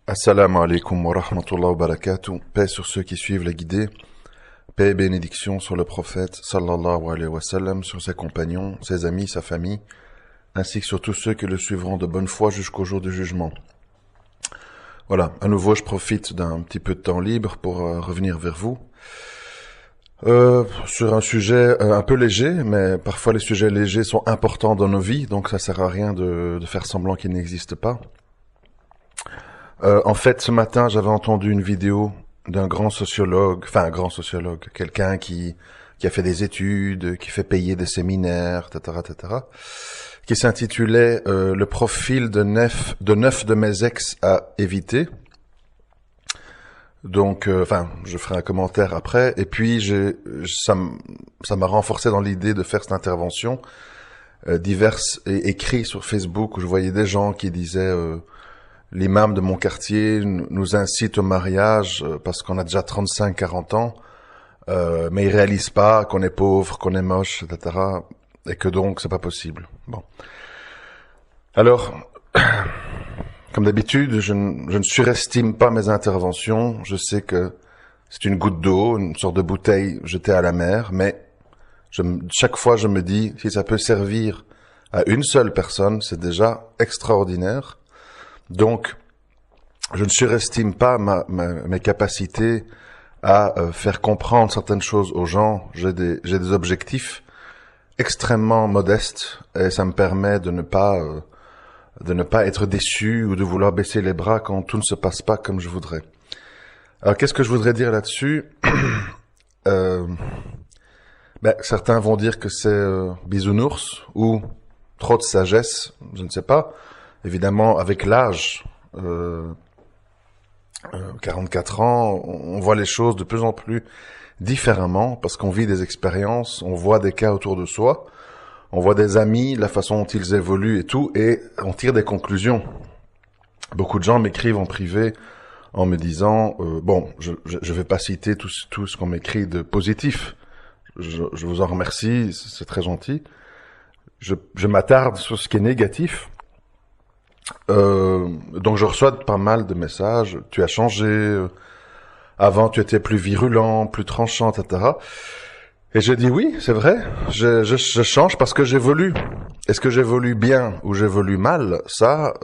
Assalamu alaikum wa rahmatullahi wa barakatuh. Paix sur ceux qui suivent la guidée. Paix et bénédiction sur le prophète sallallahu alayhi wa sallam, sur ses compagnons, ses amis, sa famille, ainsi que sur tous ceux qui le suivront de bonne foi jusqu'au jour du jugement. Voilà, à nouveau je profite d'un petit peu de temps libre pour revenir vers vous. Sur un sujet un peu léger, mais parfois les sujets légers sont importants dans nos vies, donc ça sert à rien de faire semblant qu'ils n'existent pas. En fait, ce matin, j'avais entendu une vidéo d'un grand sociologue, quelqu'un qui a fait des études, qui fait payer des séminaires, etc., qui s'intitulait le profil de neuf de mes ex à éviter. Donc, je ferai un commentaire après. Et puis, ça m'a renforcé dans l'idée de faire cette intervention diverses et écrits sur Facebook où je voyais des gens qui disaient l'imam de mon quartier nous incite au mariage parce qu'on a déjà 35-40 ans, mais il réalise pas qu'on est pauvre, qu'on est moche, etc. Et que donc c'est pas possible. Bon. Alors, comme d'habitude, je ne surestime pas mes interventions. Je sais que c'est une goutte d'eau, une sorte de bouteille jetée à la mer, mais chaque fois je me dis, si ça peut servir à une seule personne, c'est déjà extraordinaire. Donc, je ne surestime pas mes capacités à faire comprendre certaines choses aux gens. J'ai des objectifs extrêmement modestes et ça me permet de ne pas être déçu ou de vouloir baisser les bras quand tout ne se passe pas comme je voudrais. Alors, qu'est-ce que je voudrais dire là-dessus? Certains vont dire que c'est bisounours ou trop de sagesse, je ne sais pas. Évidemment, avec l'âge, 44 ans, on voit les choses de plus en plus différemment parce qu'on vit des expériences, on voit des cas autour de soi, on voit des amis, la façon dont ils évoluent et tout, et on tire des conclusions. Beaucoup de gens m'écrivent en privé en me disant, je vais pas citer tout ce qu'on m'écrit de positif. Je vous en remercie, c'est très gentil. Je m'attarde sur ce qui est négatif. Donc je reçois pas mal de messages. Tu as changé. Avant, tu étais plus virulent, plus tranchant, etc. Et j'ai dit oui, c'est vrai. Je change parce que j'évolue. Est-ce que j'évolue bien ou j'évolue mal? Ça,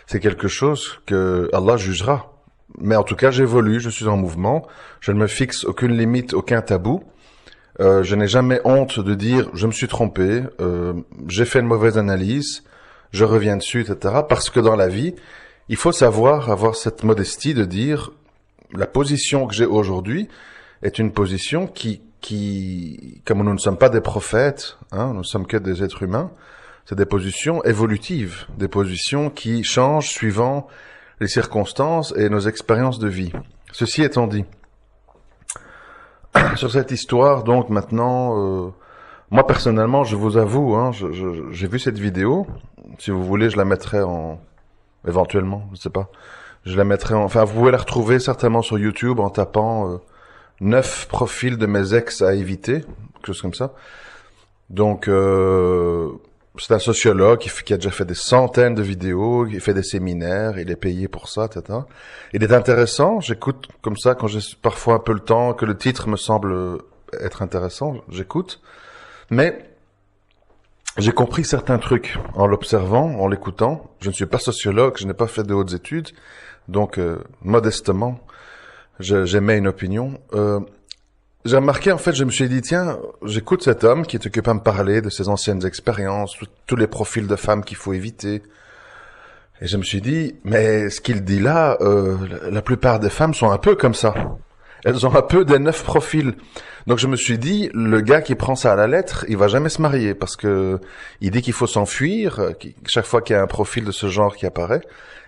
c'est quelque chose que Allah jugera. Mais en tout cas, j'évolue. Je suis en mouvement. Je ne me fixe aucune limite, aucun tabou. Je n'ai jamais honte de dire je me suis trompé. J'ai fait une mauvaise analyse. Je reviens dessus, etc. Parce que dans la vie, il faut savoir avoir cette modestie de dire la position que j'ai aujourd'hui est une position qui, comme nous ne sommes pas des prophètes, nous ne sommes que des êtres humains, c'est des positions évolutives, des positions qui changent suivant les circonstances et nos expériences de vie. Ceci étant dit, sur cette histoire, donc maintenant, moi personnellement, je vous avoue, j'ai vu cette vidéo. Si vous voulez, je la mettrai éventuellement, je sais pas. Je la mettrai vous pouvez la retrouver certainement sur YouTube en tapant 9 profils de mes ex à éviter, quelque chose comme ça. Donc, c'est un sociologue qui a déjà fait des centaines de vidéos, il fait des séminaires, il est payé pour ça, etc. Il est intéressant, j'écoute comme ça quand j'ai parfois un peu le temps, que le titre me semble être intéressant, j'écoute. Mais j'ai compris certains trucs en l'observant, en l'écoutant. Je ne suis pas sociologue, je n'ai pas fait de hautes études, donc modestement, j'émets une opinion. J'ai remarqué, en fait, je me suis dit, tiens, j'écoute cet homme qui est occupé à me parler de ses anciennes expériences, tous les profils de femmes qu'il faut éviter. Et je me suis dit, mais ce qu'il dit là, la plupart des femmes sont un peu comme ça. Elles ont un peu des 9 profils. Donc je me suis dit, le gars qui prend ça à la lettre, il va jamais se marier parce que il dit qu'il faut s'enfuir chaque fois qu'il y a un profil de ce genre qui apparaît.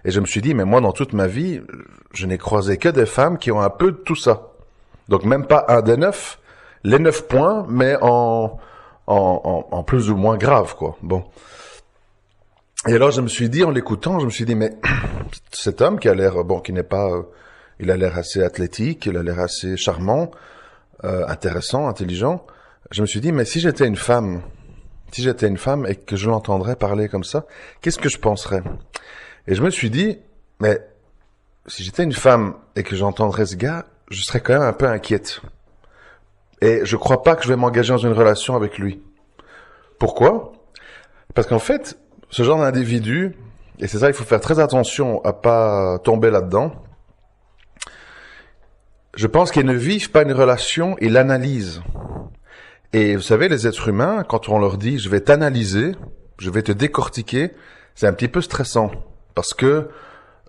Et je me suis dit, mais moi dans toute ma vie, je n'ai croisé que des femmes qui ont un peu de tout ça. Donc même pas un des 9, les 9 points, mais en plus ou moins grave, quoi. Bon. Et alors je me suis dit, en l'écoutant, je me suis dit, mais cet homme qui a l'air, qui n'est pas, il a l'air assez athlétique, il a l'air assez charmant, intéressant, intelligent. Je me suis dit, mais si j'étais une femme et que je l'entendrais parler comme ça, qu'est-ce que je penserais? Et je me suis dit, mais si j'étais une femme et que j'entendrais ce gars, je serais quand même un peu inquiète. Et je crois pas que je vais m'engager dans une relation avec lui. Pourquoi? Parce qu'en fait, ce genre d'individu, et c'est ça, il faut faire très attention à pas tomber là-dedans. Je pense qu'ils ne vivent pas une relation, ils l'analysent. Et vous savez, les êtres humains, quand on leur dit « je vais t'analyser, je vais te décortiquer », c'est un petit peu stressant. Parce que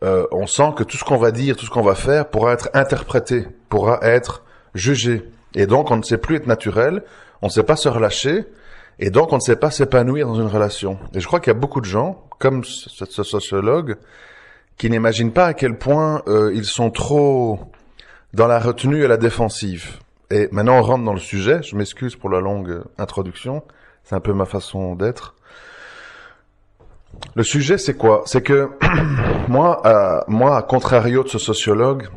on sent que tout ce qu'on va dire, tout ce qu'on va faire pourra être interprété, pourra être jugé. Et donc, on ne sait plus être naturel, on ne sait pas se relâcher, et donc on ne sait pas s'épanouir dans une relation. Et je crois qu'il y a beaucoup de gens, comme ce sociologue, qui n'imaginent pas à quel point ils sont trop dans la retenue et la défensive. Et maintenant, on rentre dans le sujet. Je m'excuse pour la longue introduction. C'est un peu ma façon d'être. Le sujet, c'est quoi? C'est que moi, à contrario de ce sociologue,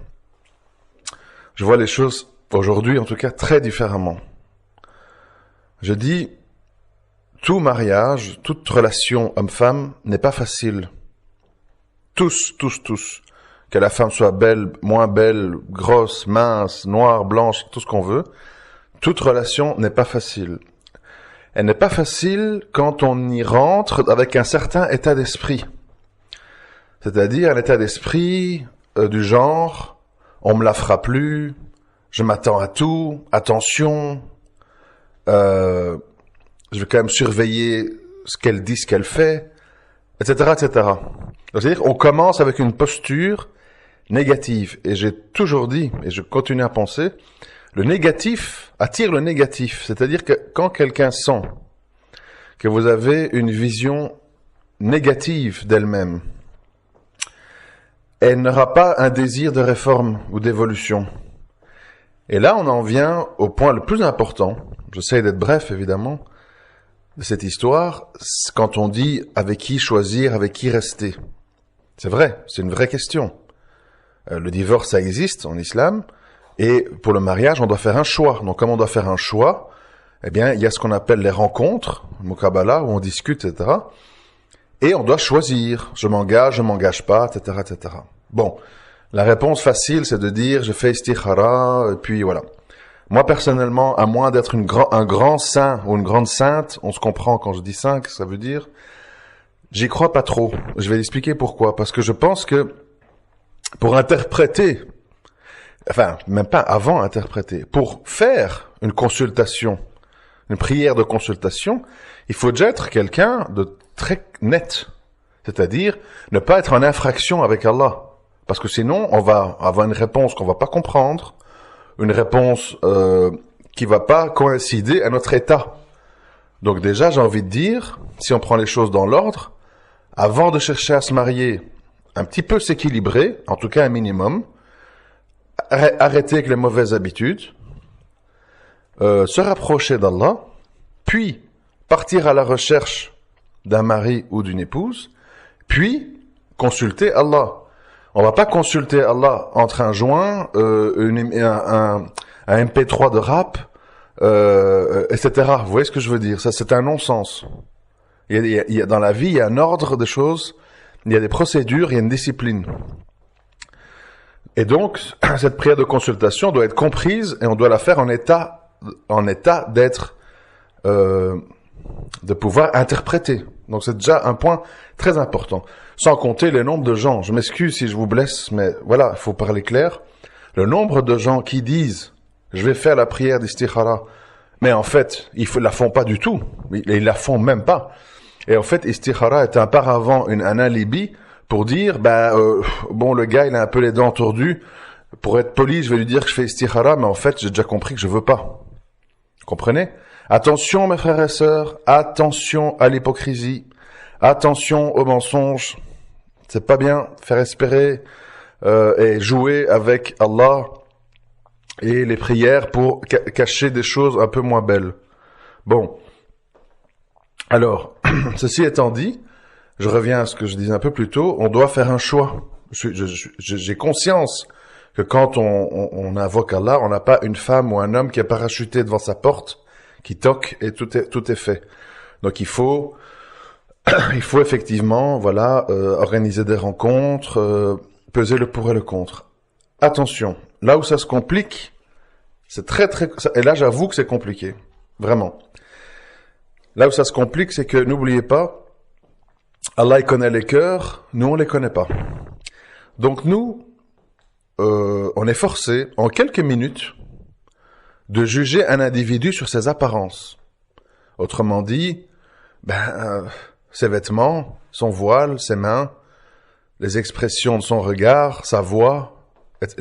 je vois les choses aujourd'hui, en tout cas, très différemment. Je dis, tout mariage, toute relation homme-femme n'est pas facile. Tous. Que la femme soit belle, moins belle, grosse, mince, noire, blanche, tout ce qu'on veut. Toute relation n'est pas facile. Elle n'est pas facile quand on y rentre avec un certain état d'esprit. C'est-à-dire un état d'esprit du genre, on me la fera plus, je m'attends à tout, attention, je vais quand même surveiller ce qu'elle dit, ce qu'elle fait, etc., etc. Donc, c'est-à-dire on commence avec une posture négative. Et j'ai toujours dit, et je continue à penser, le négatif attire le négatif. C'est-à-dire que quand quelqu'un sent que vous avez une vision négative d'elle-même, elle n'aura pas un désir de réforme ou d'évolution. Et là, on en vient au point le plus important. J'essaie d'être bref, évidemment, de cette histoire. Quand on dit avec qui choisir, avec qui rester. C'est vrai, c'est une vraie question. Le divorce, ça existe en islam. Et pour le mariage, on doit faire un choix. Donc, comme on doit faire un choix, eh bien, il y a ce qu'on appelle les rencontres, le Muqabala, où on discute, etc. Et on doit choisir. Je m'engage pas, etc., etc. Bon. La réponse facile, c'est de dire, je fais istikhara, et puis voilà. Moi, personnellement, à moins d'être un grand saint ou une grande sainte, on se comprend quand je dis saint, que ça veut dire, j'y crois pas trop. Je vais expliquer pourquoi. Parce que je pense que pour interpréter, enfin, même pas avant interpréter, pour faire une consultation, une prière de consultation, il faut déjà être quelqu'un de très net. C'est-à-dire, ne pas être en infraction avec Allah. Parce que sinon, on va avoir une réponse qu'on va pas comprendre, une réponse qui va pas coïncider à notre état. Donc déjà, j'ai envie de dire, si on prend les choses dans l'ordre, avant de chercher à se marier, un petit peu s'équilibrer, en tout cas un minimum, arrêter avec les mauvaises habitudes, se rapprocher d'Allah, puis partir à la recherche d'un mari ou d'une épouse, puis consulter Allah. On va pas consulter Allah entre un joint, un MP3 de rap, etc. Vous voyez ce que je veux dire? Ça, c'est un non-sens. Il y a, dans la vie, il y a un ordre des choses, il y a des procédures, il y a une discipline. Et donc, cette prière de consultation doit être comprise et on doit la faire en état d'être, de pouvoir interpréter. Donc, c'est déjà un point très important. Sans compter le nombre de gens. Je m'excuse si je vous blesse, mais voilà, il faut parler clair. Le nombre de gens qui disent, je vais faire la prière d'istikhara, mais en fait, ils la font pas du tout. Ils la font même pas. Et en fait, istikhara est un paravent, un alibi pour dire, bon, le gars, il a un peu les dents tordues. Pour être poli, je vais lui dire que je fais istikhara, mais en fait, j'ai déjà compris que je veux pas. Comprenez? Attention, mes frères et sœurs, attention à l'hypocrisie, attention aux mensonges. C'est pas bien faire espérer et jouer avec Allah et les prières pour cacher des choses un peu moins belles. Bon. Alors, ceci étant dit, je reviens à ce que je disais un peu plus tôt, on doit faire un choix. J'ai conscience que quand on invoque Allah, on n'a pas une femme ou un homme qui est parachuté devant sa porte, qui toque et tout est fait. Donc il faut effectivement, voilà, organiser des rencontres, peser le pour et le contre. Attention, là où ça se complique, c'est et là j'avoue que c'est compliqué, vraiment. Là où ça se complique, c'est que n'oubliez pas, Allah il connaît les cœurs, nous on les connaît pas. Donc nous, on est forcé en quelques minutes de juger un individu sur ses apparences. Autrement dit, ses vêtements, son voile, ses mains, les expressions de son regard, sa voix,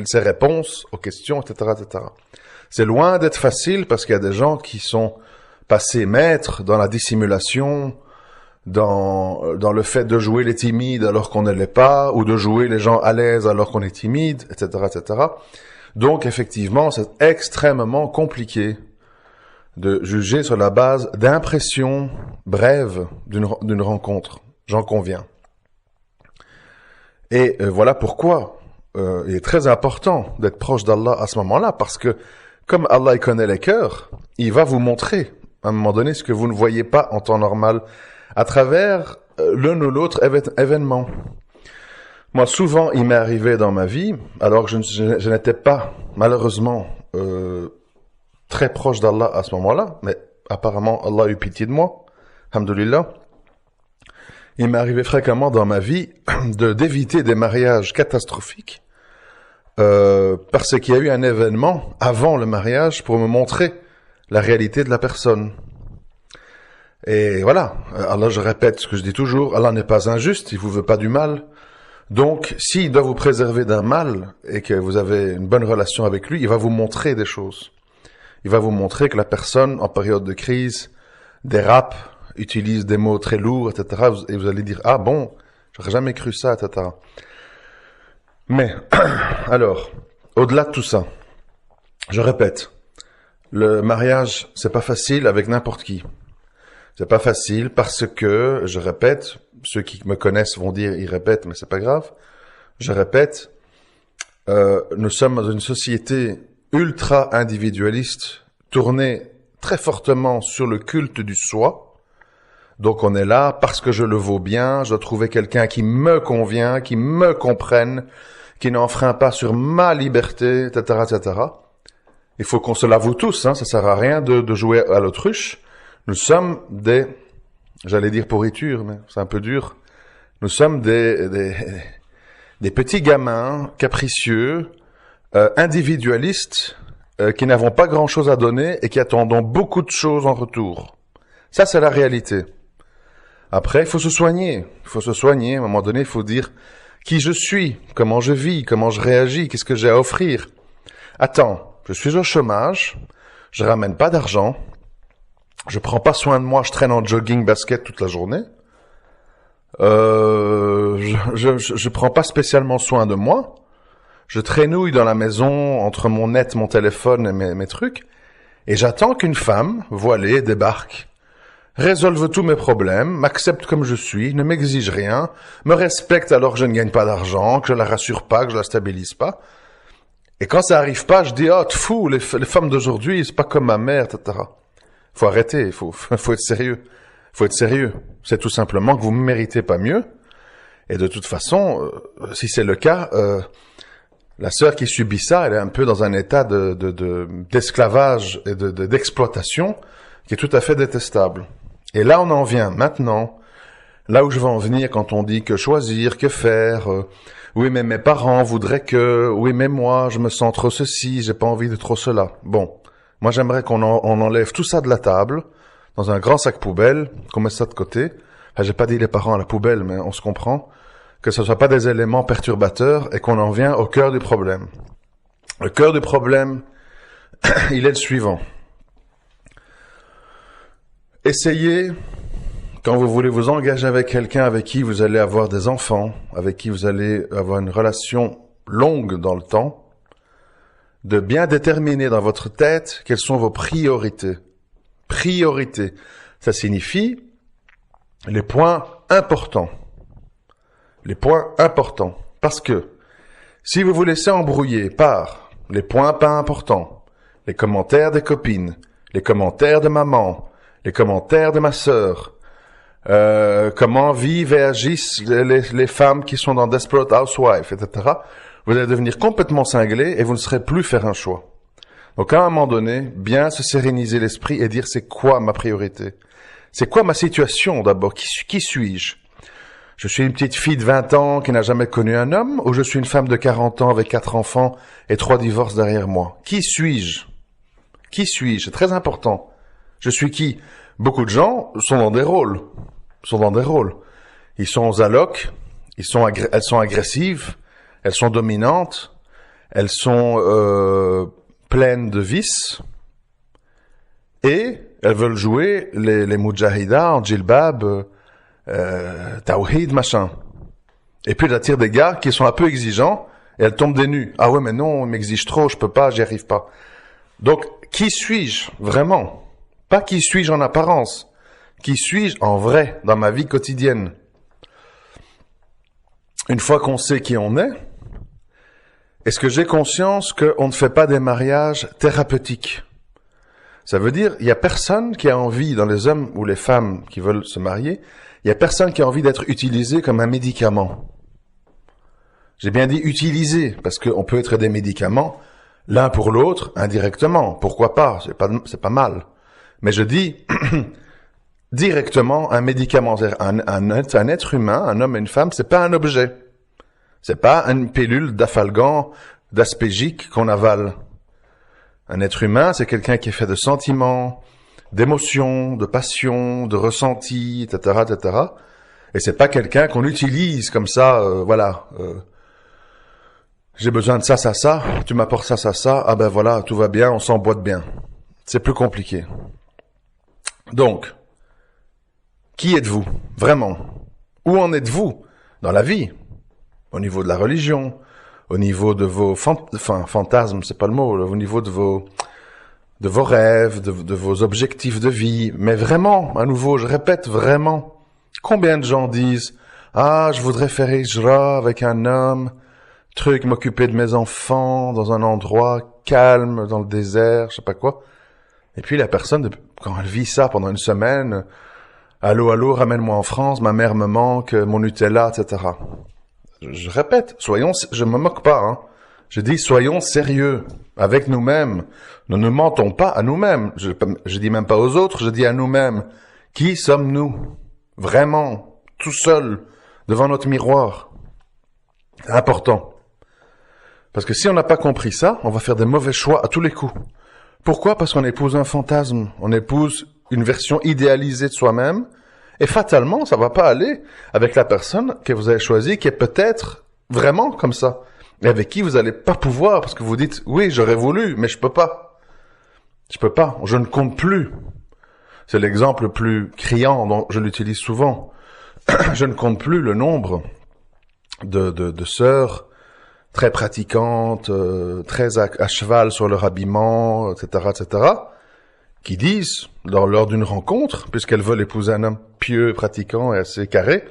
ses réponses aux questions, etc., etc. C'est loin d'être facile parce qu'il y a des gens qui sont passés maîtres dans la dissimulation, dans le fait de jouer les timides alors qu'on ne l'est pas, ou de jouer les gens à l'aise alors qu'on est timide, etc., etc. Donc effectivement, c'est extrêmement compliqué de juger sur la base d'impressions brèves d'une rencontre. J'en conviens. Et voilà pourquoi il est très important d'être proche d'Allah à ce moment-là, parce que comme Allah il connaît les cœurs, il va vous montrer à un moment donné ce que vous ne voyez pas en temps normal à travers l'un ou l'autre événement. Moi, souvent, il m'est arrivé dans ma vie, alors que je n'étais pas, malheureusement, très proche d'Allah à ce moment-là, mais apparemment, Allah a eu pitié de moi, alhamdoulilah. Il m'est arrivé fréquemment dans ma vie d'éviter des mariages catastrophiques, parce qu'il y a eu un événement avant le mariage pour me montrer la réalité de la personne. Et voilà, Allah, je répète ce que je dis toujours, Allah n'est pas injuste, il vous veut pas du mal. Donc, s'il doit vous préserver d'un mal et que vous avez une bonne relation avec lui, il va vous montrer des choses. Il va vous montrer que la personne, en période de crise, dérape, utilise des mots très lourds, etc. Et vous allez dire, ah bon, j'aurais jamais cru ça, etc. Mais, alors, au-delà de tout ça, je répète, le mariage, c'est pas facile avec n'importe qui. C'est pas facile parce que, je répète, ceux qui me connaissent vont dire, ils répètent, mais c'est pas grave. Je répète, nous sommes dans une société ultra individualiste, tournée très fortement sur le culte du soi. Donc on est là parce que je le vaux bien, je dois trouver quelqu'un qui me convient, qui me comprenne, qui n'enfreint pas sur ma liberté, etc., etc. Il faut qu'on se l'avoue tous, hein, ça sert à rien de jouer à l'autruche. Nous sommes des, j'allais dire pourritures, mais c'est un peu dur. Nous sommes des petits gamins capricieux, individualistes, qui n'avons pas grand-chose à donner et qui attendons beaucoup de choses en retour. Ça, c'est la réalité. Après, il faut se soigner. Il faut se soigner. À un moment donné, il faut dire qui je suis, comment je vis, comment je réagis, qu'est-ce que j'ai à offrir. Attends, je suis au chômage, je ramène pas d'argent, je prends pas soin de moi, je traîne en jogging basket toute la journée. Je prends pas spécialement soin de moi. Je traînouille dans la maison entre mon net, mon téléphone et mes trucs. Et j'attends qu'une femme voilée débarque, résolve tous mes problèmes, m'accepte comme je suis, ne m'exige rien, me respecte alors que je ne gagne pas d'argent, que je la rassure pas, que je la stabilise pas. Et quand ça arrive pas, je dis, oh, te fous, les femmes d'aujourd'hui, c'est pas comme ma mère, etc. Faut arrêter, il faut être sérieux. Faut être sérieux. C'est tout simplement que vous ne méritez pas mieux. Et de toute façon, si c'est le cas, la sœur qui subit ça, elle est un peu dans un état d'esclavage et d'exploitation qui est tout à fait détestable. Et là, on en vient maintenant, là où je veux en venir quand on dit que choisir, que faire, oui, mais mes parents voudraient que, oui, mais moi, je me sens trop ceci, j'ai pas envie de trop cela. Bon. Moi, j'aimerais qu'on enlève tout ça de la table, dans un grand sac poubelle, qu'on mette ça de côté. Enfin, j'ai pas dit les parents à la poubelle, mais on se comprend. Que ce soit pas des éléments perturbateurs et qu'on en vient au cœur du problème. Le cœur du problème, il est le suivant. Essayez, quand vous voulez vous engager avec quelqu'un avec qui vous allez avoir des enfants, avec qui vous allez avoir une relation longue dans le temps, de bien déterminer dans votre tête quelles sont vos priorités. Priorités, ça signifie les points importants. Les points importants. Parce que si vous vous laissez embrouiller par les points pas importants, les commentaires des copines, les commentaires de maman, les commentaires de ma sœur, comment vivent et agissent les femmes qui sont dans Desperate Housewives, etc. Vous allez devenir complètement cinglé et vous ne saurez plus faire un choix. Donc à un moment donné, bien se séréniser l'esprit et dire c'est quoi ma priorité? C'est quoi ma situation d'abord? Qui suis-je? Je suis une petite fille de 20 ans qui n'a jamais connu un homme ou je suis une femme de 40 ans avec 4 enfants et 3 divorces derrière moi? Qui suis-je? Qui suis-je? C'est très important. Je suis qui? Beaucoup de gens sont dans des rôles. Ils sont aux allocs, elles sont agressives, elles sont dominantes, elles sont pleines de vices et elles veulent jouer les mujahidas en djilbab, tawhid, machin. Et puis, elle attire des gars qui sont un peu exigeants et elles tombent des nues. Ah ouais, mais non, il m'exige trop, je peux pas, j'y arrive pas. Donc, qui suis-je vraiment? Pas qui suis-je en apparence. Qui suis-je en vrai, dans ma vie quotidienne? Une fois qu'on sait qui on est-ce que j'ai conscience qu'on ne fait pas des mariages thérapeutiques? Ça veut dire, il y a personne qui a envie, dans les hommes ou les femmes qui veulent se marier, il y a personne qui a envie d'être utilisé comme un médicament. J'ai bien dit utilisé, parce qu'on peut être des médicaments, l'un pour l'autre, indirectement. Pourquoi pas? C'est pas mal. Mais je dis, directement, un médicament, c'est-à-dire un être humain, un homme et une femme, c'est pas un objet. C'est pas une pilule d'afalgan, d'aspégique qu'on avale. Un être humain, c'est quelqu'un qui est fait de sentiments, d'émotions, de passions, de ressentis, etc., etc. Et c'est pas quelqu'un qu'on utilise comme ça, voilà. J'ai besoin de ça, ça, ça. Tu m'apportes ça, ça, ça. Ah ben voilà, tout va bien, on s'emboîte bien. C'est plus compliqué. Donc, qui êtes-vous, vraiment? Où en êtes-vous dans la vie? Au niveau de la religion, au niveau de vos fantasmes, c'est pas le mot, au niveau de vos rêves, de vos objectifs de vie. Mais vraiment, à nouveau, je répète vraiment, combien de gens disent « Ah, je voudrais faire hijra avec un homme, m'occuper de mes enfants dans un endroit calme, dans le désert, je sais pas quoi. » Et puis la personne, quand elle vit ça pendant une semaine, « Allô, allô, ramène-moi en France, ma mère me manque, mon Nutella, etc. » Je répète, je me moque pas, hein. Je dis, soyons sérieux avec nous-mêmes. Nous ne mentons pas à nous-mêmes. Je dis même pas aux autres, je dis à nous-mêmes. Qui sommes-nous? Vraiment, tout seul, devant notre miroir. C'est important. Parce que si on n'a pas compris ça, on va faire des mauvais choix à tous les coups. Pourquoi? Parce qu'on épouse un fantasme. On épouse une version idéalisée de soi-même. Et fatalement, ça va pas aller avec la personne que vous avez choisie, qui est peut-être vraiment comme ça. Et avec qui vous allez pas pouvoir, parce que vous dites, oui, j'aurais voulu, mais je peux pas. Je peux pas, je ne compte plus. C'est l'exemple le plus criant, dont je l'utilise souvent. Je ne compte plus le nombre de sœurs très pratiquantes, très à cheval sur leur habillement, etc., etc., qui disent, lors d'une rencontre, puisqu'elles veulent épouser un homme pieux, pratiquant et assez carré,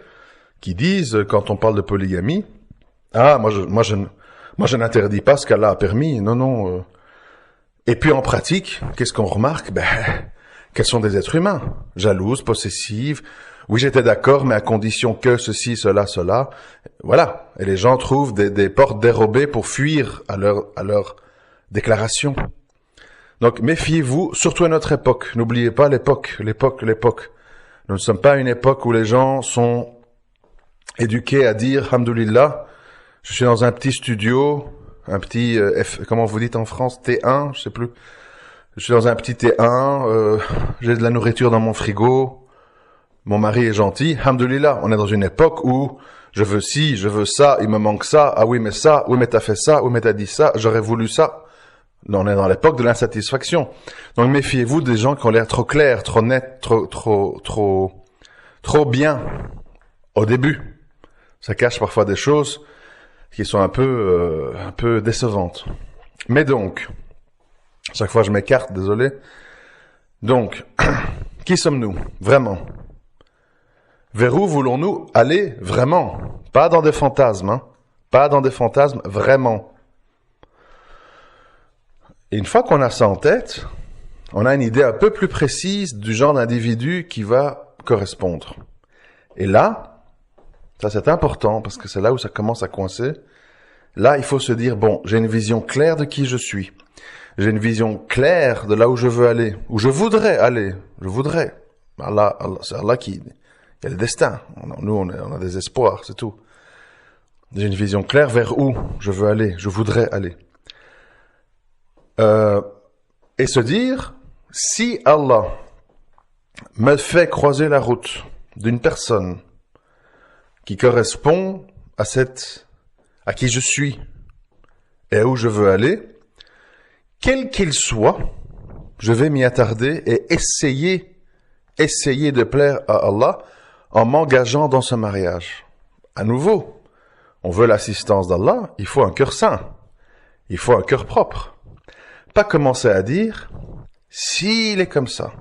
qui disent, quand on parle de polygamie, ah, moi je n'interdis pas ce qu'Allah a permis, non. Et puis en pratique, qu'est-ce qu'on remarque? Qu'elles sont des êtres humains, jalouses, possessives. Oui, j'étais d'accord, mais à condition que ceci, cela. Voilà. Et les gens trouvent des portes dérobées pour fuir à leur déclaration. Donc, méfiez-vous, surtout à notre époque. N'oubliez pas l'époque. Nous ne sommes pas à une époque où les gens sont éduqués à dire, Alhamdoulilah, je suis dans un petit studio, un petit, comment vous dites en France, T1, je sais plus. Je suis dans un petit T1, j'ai de la nourriture dans mon frigo, mon mari est gentil, Alhamdoulilah. On est dans une époque où je veux ci, je veux ça, il me manque ça, ah oui mais ça, oui mais t'as fait ça, oui mais t'as dit ça, j'aurais voulu ça. On est dans l'époque de l'insatisfaction. Donc méfiez-vous des gens qui ont l'air trop clairs, trop nets, trop bien au début. Ça cache parfois des choses qui sont un peu décevantes. Mais donc, chaque fois je m'écarte, désolé. Donc, qui sommes-nous, vraiment? Vers où voulons-nous aller, vraiment? Pas dans des fantasmes, hein. Pas dans des fantasmes, vraiment. Et une fois qu'on a ça en tête, on a une idée un peu plus précise du genre d'individu qui va correspondre. Et là, ça c'est important parce que c'est là où ça commence à coincer. Là, il faut se dire, bon, j'ai une vision claire de qui je suis. J'ai une vision claire de là où je veux aller, où je voudrais aller. Je voudrais. C'est Allah qui... Il y a le destin. Nous, on a des espoirs, c'est tout. J'ai une vision claire vers où je veux aller, je voudrais aller. Et se dire, si Allah me fait croiser la route d'une personne qui correspond à qui je suis et à où je veux aller, quel qu'il soit, je vais m'y attarder et essayer de plaire à Allah en m'engageant dans ce mariage. À nouveau, on veut l'assistance d'Allah, il faut un cœur saint, il faut un cœur propre. Pas commencer à dire, s'il est comme ça,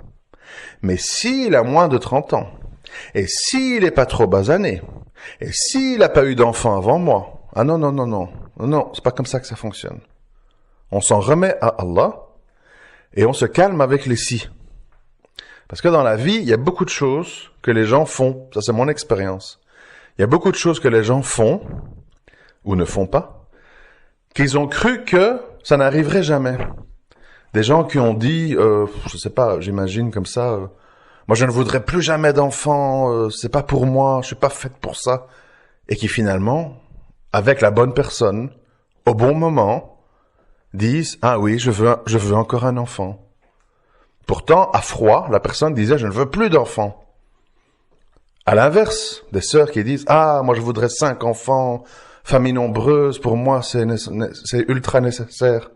mais s'il a moins de 30 ans, et s'il est pas trop basané, et s'il n'a pas eu d'enfant avant moi, ah non, c'est pas comme ça que ça fonctionne. On s'en remet à Allah, et on se calme avec les si. Parce que dans la vie, il y a beaucoup de choses que les gens font, ça c'est mon expérience. Il y a beaucoup de choses que les gens font, ou ne font pas, qu'ils ont cru que ça n'arriverait jamais. Des gens qui ont dit, je sais pas, j'imagine comme ça, moi je ne voudrais plus jamais d'enfants, c'est pas pour moi, je suis pas faite pour ça. Et qui finalement, avec la bonne personne, au bon moment, disent, ah oui, je veux encore un enfant. Pourtant, à froid, la personne disait, je ne veux plus d'enfants. À l'inverse, des sœurs qui disent, ah, moi je voudrais 5 enfants, famille nombreuse, pour moi c'est ultra nécessaire.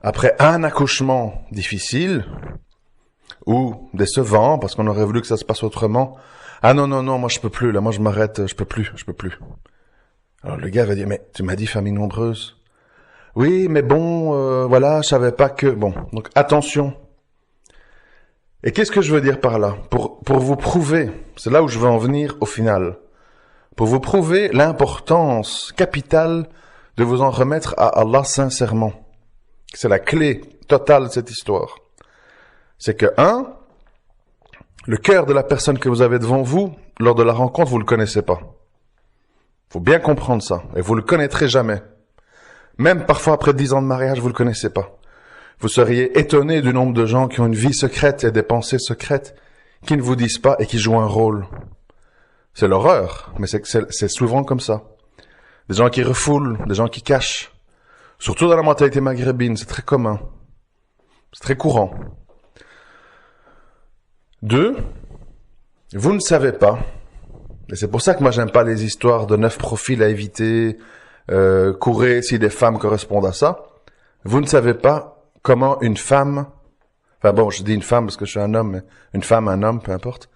Après un accouchement difficile, ou décevant, parce qu'on aurait voulu que ça se passe autrement, ah non, moi je peux plus, là, moi je m'arrête, je peux plus. Alors le gars va dire, mais tu m'as dit famille nombreuse. Oui, mais bon, voilà, je savais pas que... Bon, donc attention. Et qu'est-ce que je veux dire par là? Pour vous prouver, c'est là où je veux en venir au final, pour vous prouver l'importance capitale de vous en remettre à Allah sincèrement. C'est la clé totale de cette histoire. C'est que, le cœur de la personne que vous avez devant vous, lors de la rencontre, vous le connaissez pas. Faut bien comprendre ça. Et vous le connaîtrez jamais. Même parfois après 10 ans de mariage, vous le connaissez pas. Vous seriez étonné du nombre de gens qui ont une vie secrète et des pensées secrètes qui ne vous disent pas et qui jouent un rôle. C'est l'horreur, mais c'est souvent comme ça. Des gens qui refoulent, des gens qui cachent. Surtout dans la mentalité maghrébine, c'est très commun. C'est très courant. 2, vous ne savez pas, et c'est pour ça que moi j'aime pas les histoires de 9 profils à éviter, courez si des femmes correspondent à ça. Vous ne savez pas comment une femme, enfin bon, je dis une femme parce que je suis un homme, mais une femme, un homme, peu importe,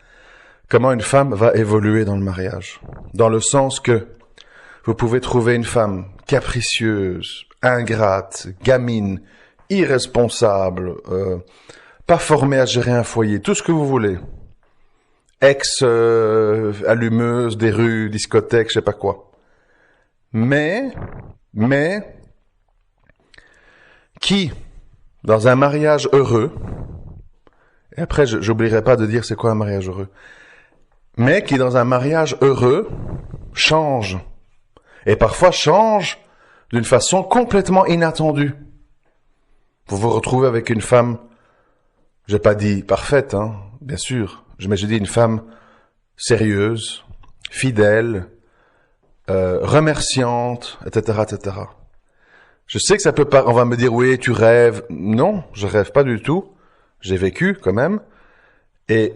comment une femme va évoluer dans le mariage. Dans le sens que vous pouvez trouver une femme capricieuse, ingrate, gamine, irresponsable, pas formée à gérer un foyer, tout ce que vous voulez. Allumeuse des rues, discothèques, je sais pas quoi. Mais, qui, dans un mariage heureux, et après j'oublierai pas de dire c'est quoi un mariage heureux, mais qui dans un mariage heureux change, et parfois change d'une façon complètement inattendue. Vous vous retrouvez avec une femme, j'ai pas dit parfaite, bien sûr, mais j'ai dit une femme sérieuse, fidèle, remerciante, etc., etc. Je sais que ça peut pas, on va me dire, oui, tu rêves. Non, je rêve pas du tout. J'ai vécu, quand même. Et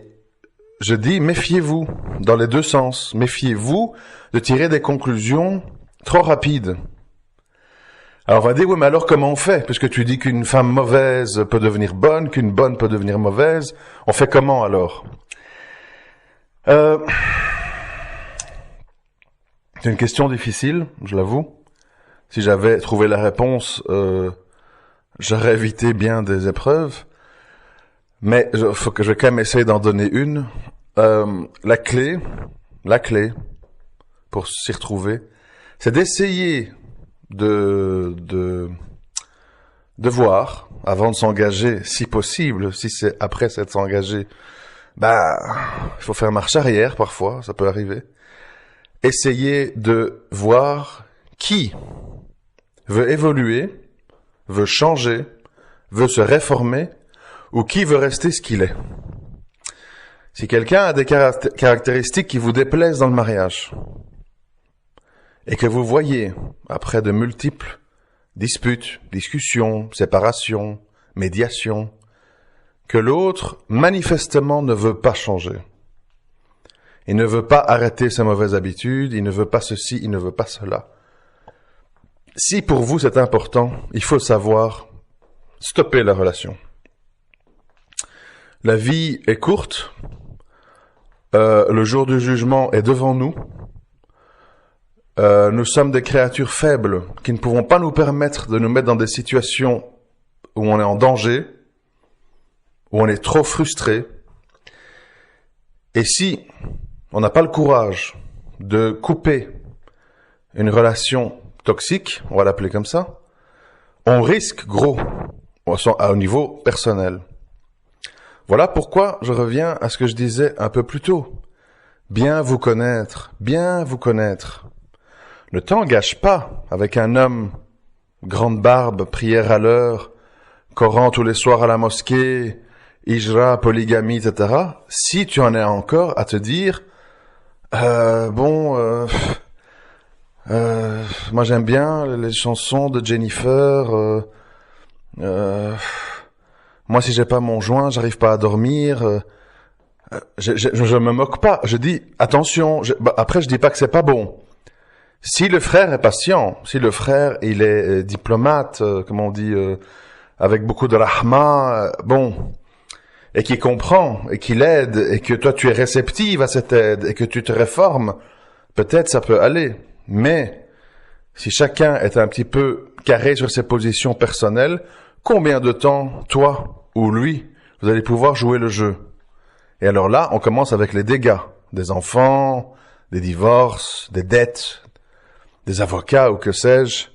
je dis, méfiez-vous, dans les deux sens. Méfiez-vous de tirer des conclusions trop rapides. Alors on va dire, oui, mais alors comment on fait? Puisque tu dis qu'une femme mauvaise peut devenir bonne, qu'une bonne peut devenir mauvaise. On fait comment alors? C'est une question difficile, je l'avoue. Si j'avais trouvé la réponse, j'aurais évité bien des épreuves. Mais je vais quand même essayer d'en donner une. La clé, pour s'y retrouver, c'est d'essayer de voir, avant de s'engager, si possible, si c'est après s'être engagé, il faut faire marche arrière parfois, ça peut arriver. Essayez de voir qui veut évoluer, veut changer, veut se réformer, ou qui veut rester ce qu'il est. Si quelqu'un a des caractéristiques qui vous déplaisent dans le mariage, et que vous voyez, après de multiples disputes, discussions, séparations, médiations, que l'autre, manifestement, ne veut pas changer. Il ne veut pas arrêter ses mauvaises habitudes, il ne veut pas ceci, il ne veut pas cela. Si pour vous c'est important, il faut savoir stopper la relation. La vie est courte, le jour du jugement est devant nous. Nous sommes des créatures faibles qui ne pouvons pas nous permettre de nous mettre dans des situations où on est en danger, où on est trop frustré. Et si on n'a pas le courage de couper une relation toxique, on va l'appeler comme ça, on risque gros au niveau personnel. Voilà pourquoi je reviens à ce que je disais un peu plus tôt. Bien vous connaître, bien vous connaître. Ne t'engage pas avec un homme, grande barbe, prière à l'heure, Coran tous les soirs à la mosquée, hijra, polygamie, etc. Si tu en es encore à te dire, moi j'aime bien les chansons de Jennifer, moi si j'ai pas mon joint, j'arrive pas à dormir, je me moque pas, je dis, attention, après je dis pas que c'est pas bon. Si le frère est patient, si le frère il est diplomate, comment on dit, avec beaucoup de rahma, et qui comprend, et qui l'aide, et que toi tu es réceptive à cette aide, et que tu te réformes, peut-être ça peut aller. Mais si chacun est un petit peu carré sur ses positions personnelles, combien de temps, toi ou lui, vous allez pouvoir jouer le jeu? Et alors là, on commence avec les dégâts, des enfants, des divorces, des dettes, des avocats ou que sais-je.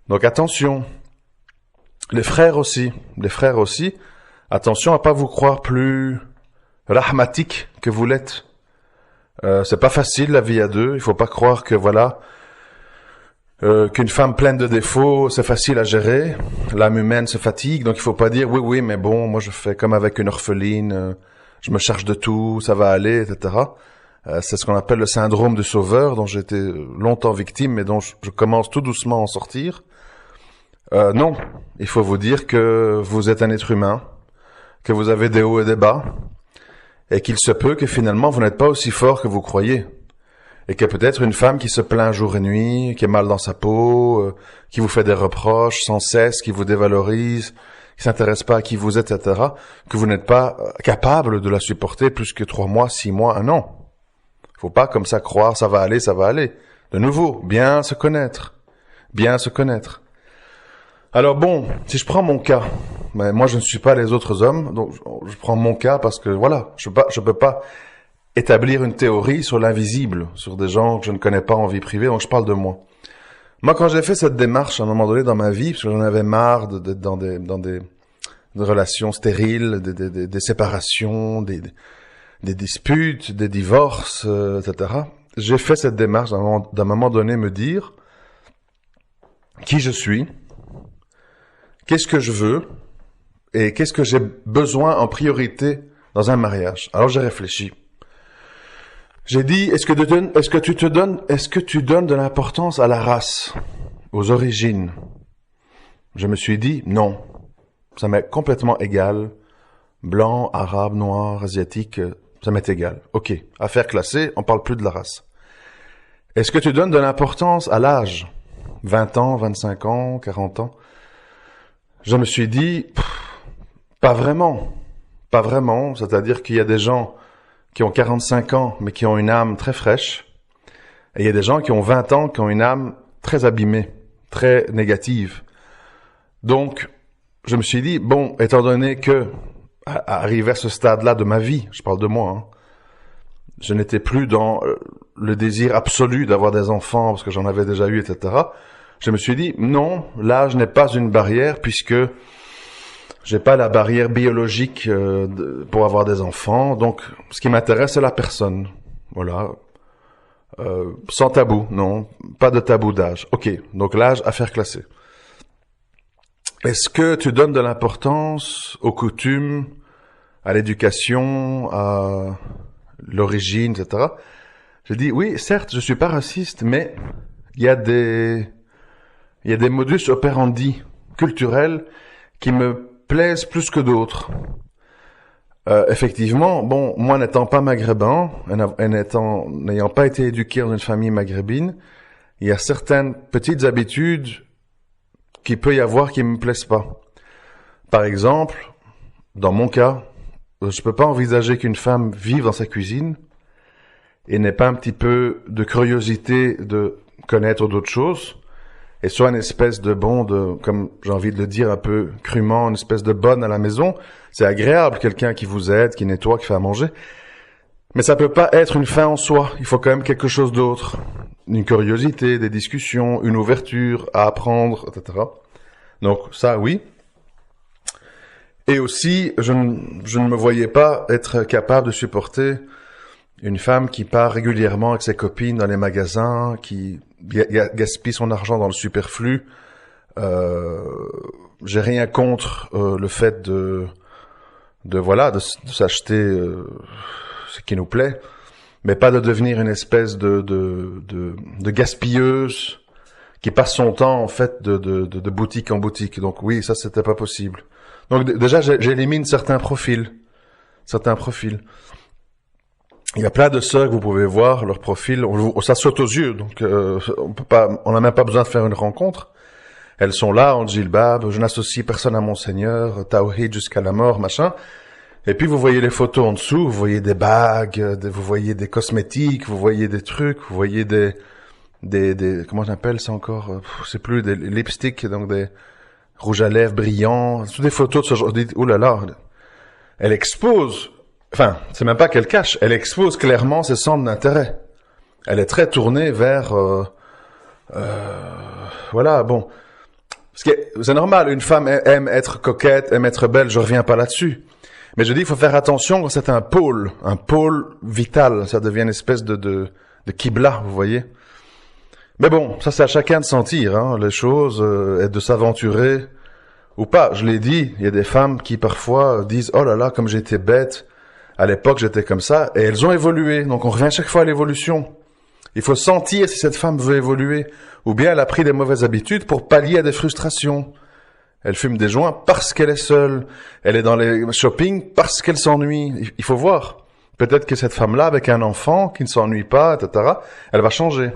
Donc attention. Les frères aussi, attention à pas vous croire plus rahmatique que vous l'êtes. C'est pas facile la vie à deux, il faut pas croire que qu'une femme pleine de défauts, c'est facile à gérer. L'âme humaine se fatigue, donc il faut pas dire oui, mais bon, moi je fais comme avec une orpheline, je me charge de tout, ça va aller, etc. C'est ce qu'on appelle le syndrome du sauveur, dont j'ai été longtemps victime, mais dont je commence tout doucement à en sortir. Non, il faut vous dire que vous êtes un être humain, que vous avez des hauts et des bas, et qu'il se peut que finalement vous n'êtes pas aussi fort que vous croyez. Et que peut-être une femme qui se plaint jour et nuit, qui est mal dans sa peau, qui vous fait des reproches sans cesse, qui vous dévalorise, qui s'intéresse pas à qui vous êtes, etc., que vous n'êtes pas capable de la supporter plus que 3 mois, 6 mois, 1 an. Faut pas comme ça croire, ça va aller, ça va aller. De nouveau, bien se connaître. Bien se connaître. Alors bon, si je prends mon cas, mais moi je ne suis pas les autres hommes, donc je prends mon cas parce que voilà, je peux pas établir une théorie sur l'invisible, sur des gens que je ne connais pas en vie privée, donc je parle de moi. Moi, quand j'ai fait cette démarche à un moment donné dans ma vie, parce que j'en avais marre d'être dans des relations stériles, des séparations, des disputes, des divorces, etc. J'ai fait cette démarche d'un moment donné me dire qui je suis, qu'est-ce que je veux et qu'est-ce que j'ai besoin en priorité dans un mariage. Alors j'ai réfléchi. J'ai dit, est-ce que tu donnes de l'importance à la race, aux origines? Je me suis dit, non. Ça m'est complètement égal. Blanc, arabe, noir, asiatique, ça m'est égal. Ok. Affaire classée, on parle plus de la race. Est-ce que tu donnes de l'importance à l'âge? 20 ans, 25 ans, 40 ans? Je me suis dit, pas vraiment. Pas vraiment. C'est-à-dire qu'il y a des gens qui ont 45 ans, mais qui ont une âme très fraîche. Et il y a des gens qui ont 20 ans, qui ont une âme très abîmée, très négative. Donc, je me suis dit, bon, étant donné que, arrivé à ce stade-là de ma vie, je parle de moi, hein, je n'étais plus dans le désir absolu d'avoir des enfants, parce que j'en avais déjà eu, etc. Je me suis dit, non, l'âge n'est pas une barrière, puisque j'ai pas la barrière biologique pour avoir des enfants. Donc, ce qui m'intéresse, c'est la personne. Voilà. Sans tabou, non. Pas de tabou d'âge. Ok. Donc, l'âge, affaire classée. Est-ce que tu donnes de l'importance aux coutumes, à l'éducation, à l'origine, etc. J'ai dit, oui, certes, je suis pas raciste, mais il y a des modus operandi culturels qui me plaisent plus que d'autres. Effectivement, bon, moi n'étant pas maghrébin, n'ayant pas été éduqué dans une famille maghrébine, il y a certaines petites habitudes qu'il peut y avoir qui me plaisent pas. Par exemple, dans mon cas, je peux pas envisager qu'une femme vive dans sa cuisine et n'ait pas un petit peu de curiosité de connaître d'autres choses, et soit une espèce de comme j'ai envie de le dire un peu crûment, une espèce de bonne à la maison. C'est agréable, quelqu'un qui vous aide, qui nettoie, qui fait à manger. Mais ça peut pas être une fin en soi. Il faut quand même quelque chose d'autre. Une curiosité, des discussions, une ouverture à apprendre, etc. Donc ça, oui. Et aussi, je ne me voyais pas être capable de supporter une femme qui part régulièrement avec ses copines dans les magasins, qui gaspille son argent dans le superflu. J'ai rien contre le fait de s'acheter ce qui nous plaît, mais pas de devenir une espèce de gaspilleuse qui passe son temps en fait de boutique en boutique. Donc oui, ça c'était pas possible. Donc déjà j'élimine certains profils. Il y a plein de sœurs que vous pouvez voir, leur profil, ça saute aux yeux, donc on n'a même pas besoin de faire une rencontre. Elles sont là en djilbab, je n'associe personne à mon Seigneur, tawhid jusqu'à la mort, machin. Et puis vous voyez les photos en dessous, vous voyez des bagues, vous voyez des cosmétiques, vous voyez des trucs, vous voyez des comment j'appelle ça encore, c'est plus des lipsticks, donc des rouges à lèvres brillants, toutes des photos de ce genre. Oh là là, elle expose. Enfin, c'est même pas qu'elle cache, elle expose clairement ses centres d'intérêt. Elle est très tournée vers, voilà, bon. Parce que c'est normal, une femme aime être coquette, aime être belle, je reviens pas là-dessus. Mais je dis, il faut faire attention quand c'est un pôle vital, ça devient une espèce de kibla, vous voyez. Mais bon, ça c'est à chacun de sentir, hein, les choses, et de s'aventurer ou pas. Je l'ai dit, il y a des femmes qui parfois disent, oh là là, comme j'étais bête. À l'époque, j'étais comme ça, et elles ont évolué. Donc, on revient chaque fois à l'évolution. Il faut sentir si cette femme veut évoluer, ou bien elle a pris des mauvaises habitudes pour pallier à des frustrations. Elle fume des joints parce qu'elle est seule. Elle est dans les shopping parce qu'elle s'ennuie. Il faut voir. Peut-être que cette femme-là, avec un enfant qui ne s'ennuie pas, etc., elle va changer.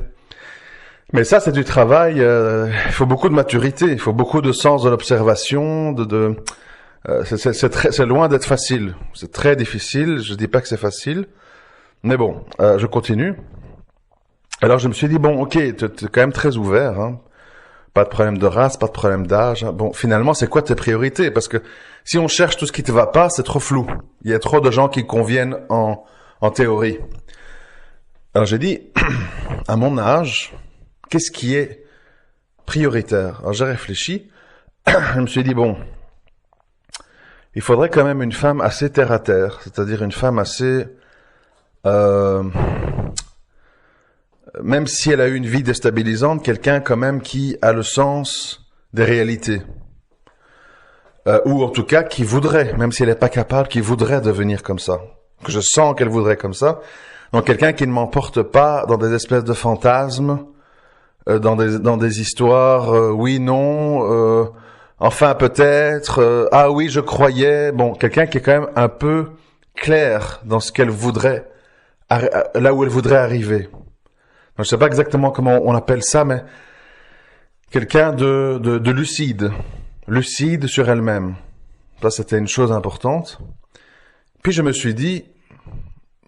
Mais ça, c'est du travail. Il faut beaucoup de maturité. Il faut beaucoup de sens de l'observation, c'est loin d'être facile. C'est très difficile. Je dis pas que c'est facile. Mais bon, je continue. Alors, je me suis dit, bon, ok, t'es quand même très ouvert, hein. Pas de problème de race, pas de problème d'âge. Hein. Bon, finalement, c'est quoi tes priorités? Parce que si on cherche tout ce qui te va pas, c'est trop flou. Il y a trop de gens qui conviennent en théorie. Alors, j'ai dit, à mon âge, qu'est-ce qui est prioritaire? Alors, j'ai réfléchi. Je me suis dit, bon, il faudrait quand même une femme assez terre à terre, c'est-à-dire une femme assez, même si elle a eu une vie déstabilisante, quelqu'un quand même qui a le sens des réalités, ou en tout cas qui voudrait, même si elle n'est pas capable, qui voudrait devenir comme ça, que je sens qu'elle voudrait comme ça. Donc quelqu'un qui ne m'emporte pas dans des espèces de fantasmes, dans des histoires, oui, non. Enfin, peut-être, ah oui, je croyais. Bon, quelqu'un qui est quand même un peu clair dans ce qu'elle voudrait, là où elle voudrait arriver. Donc, je sais pas exactement comment on appelle ça, mais quelqu'un de lucide sur elle-même. Ça, c'était une chose importante. Puis je me suis dit,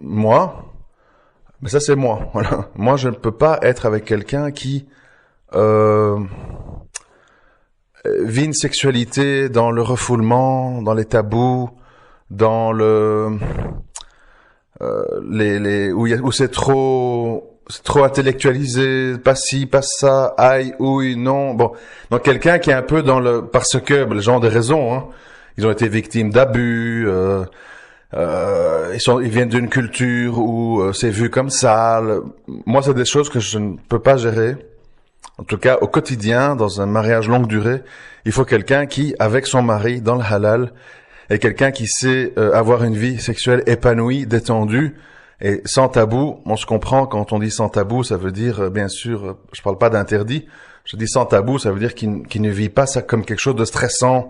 moi, mais ça c'est moi, voilà. Moi, je ne peux pas être avec quelqu'un qui vit une sexualité dans le refoulement, dans les tabous, dans où c'est trop intellectualisé, pas ci, pas ça, aïe, ouïe, non. Bon, donc quelqu'un qui est un peu dans parce que le genre de raison, hein. ils ont été victimes d'abus, ils viennent d'une culture où c'est vu comme sale. Moi, c'est des choses que je ne peux pas gérer. En tout cas, au quotidien, dans un mariage longue durée, il faut quelqu'un qui, avec son mari, dans le halal, est quelqu'un qui sait avoir une vie sexuelle épanouie, détendue et sans tabou. On se comprend quand on dit sans tabou, ça veut dire, bien sûr, je parle pas d'interdit. Je dis sans tabou, ça veut dire qu'il ne vit pas ça comme quelque chose de stressant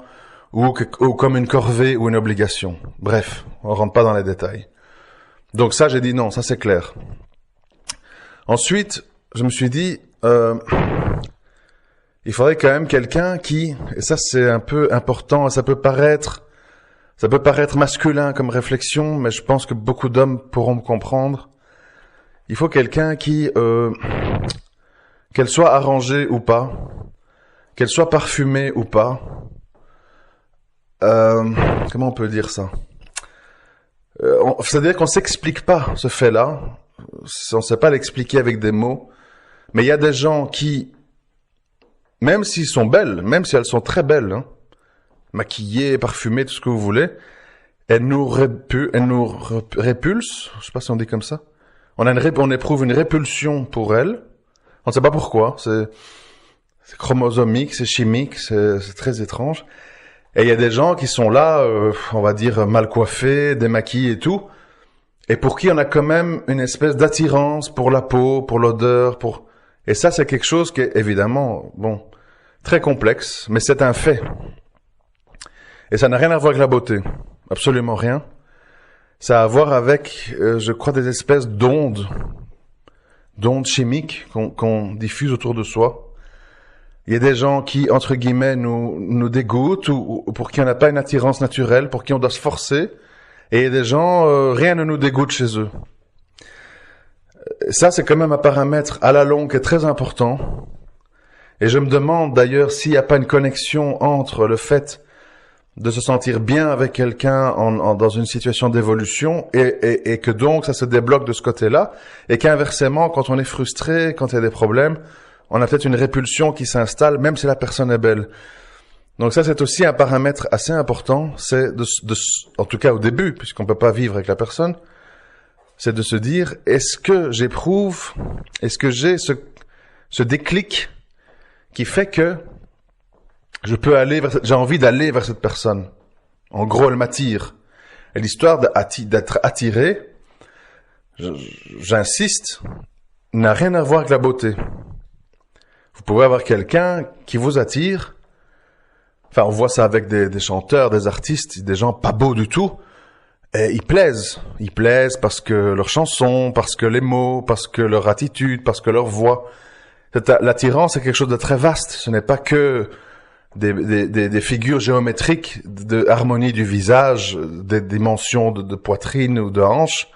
ou comme une corvée ou une obligation. Bref, on rentre pas dans les détails. Donc ça, j'ai dit non, ça c'est clair. Ensuite, je me suis dit, il faudrait quand même quelqu'un qui, et ça c'est un peu important, ça peut paraître masculin comme réflexion, mais je pense que beaucoup d'hommes pourront me comprendre. Il faut quelqu'un qui, qu'elle soit arrangée ou pas, qu'elle soit parfumée ou pas, comment on peut dire ça? C'est-à-dire qu'on s'explique pas ce fait-là, on sait pas l'expliquer avec des mots, mais il y a des gens qui, même s'ils sont belles, même si elles sont très belles, hein, maquillées, parfumées, tout ce que vous voulez, elles nous répulsent, je sais pas si on dit comme ça, on éprouve une répulsion pour elles, on ne sait pas pourquoi, c'est chromosomique, c'est chimique, c'est très étrange. Et il y a des gens qui sont là, on va dire mal coiffés, démaquillés et tout, et pour qui on a quand même une espèce d'attirance pour la peau, pour l'odeur, et ça c'est quelque chose qui est évidemment, bon, très complexe, mais c'est un fait. Et ça n'a rien à voir avec la beauté, absolument rien. Ça a à voir avec, je crois, des espèces d'ondes chimiques qu'on diffuse autour de soi. Il y a des gens qui, entre guillemets, nous dégoûtent ou pour qui on n'a pas une attirance naturelle, pour qui on doit se forcer. Et il y a des gens, rien ne nous dégoûte chez eux. Ça, c'est quand même un paramètre à la longue qui est très important. Et je me demande d'ailleurs s'il n'y a pas une connexion entre le fait de se sentir bien avec quelqu'un dans une situation d'évolution et que donc ça se débloque de ce côté-là et qu'inversement, quand on est frustré, quand il y a des problèmes, on a peut-être une répulsion qui s'installe, même si la personne est belle. Donc ça, c'est aussi un paramètre assez important, c'est en tout cas au début, puisqu'on peut pas vivre avec la personne, c'est de se dire, est-ce que j'ai ce déclic qui fait que j'ai envie d'aller vers cette personne. En gros, elle m'attire. Et l'histoire d'être attiré, j'insiste, n'a rien à voir avec la beauté. Vous pouvez avoir quelqu'un qui vous attire. Enfin, on voit ça avec des chanteurs, des artistes, des gens pas beaux du tout. Et ils plaisent. Ils plaisent parce que leurs chansons, parce que les mots, parce que leur attitude, parce que leur voix. L'attirance est quelque chose de très vaste. Ce n'est pas que des figures géométriques de harmonie du visage, des dimensions de poitrine ou de hanche.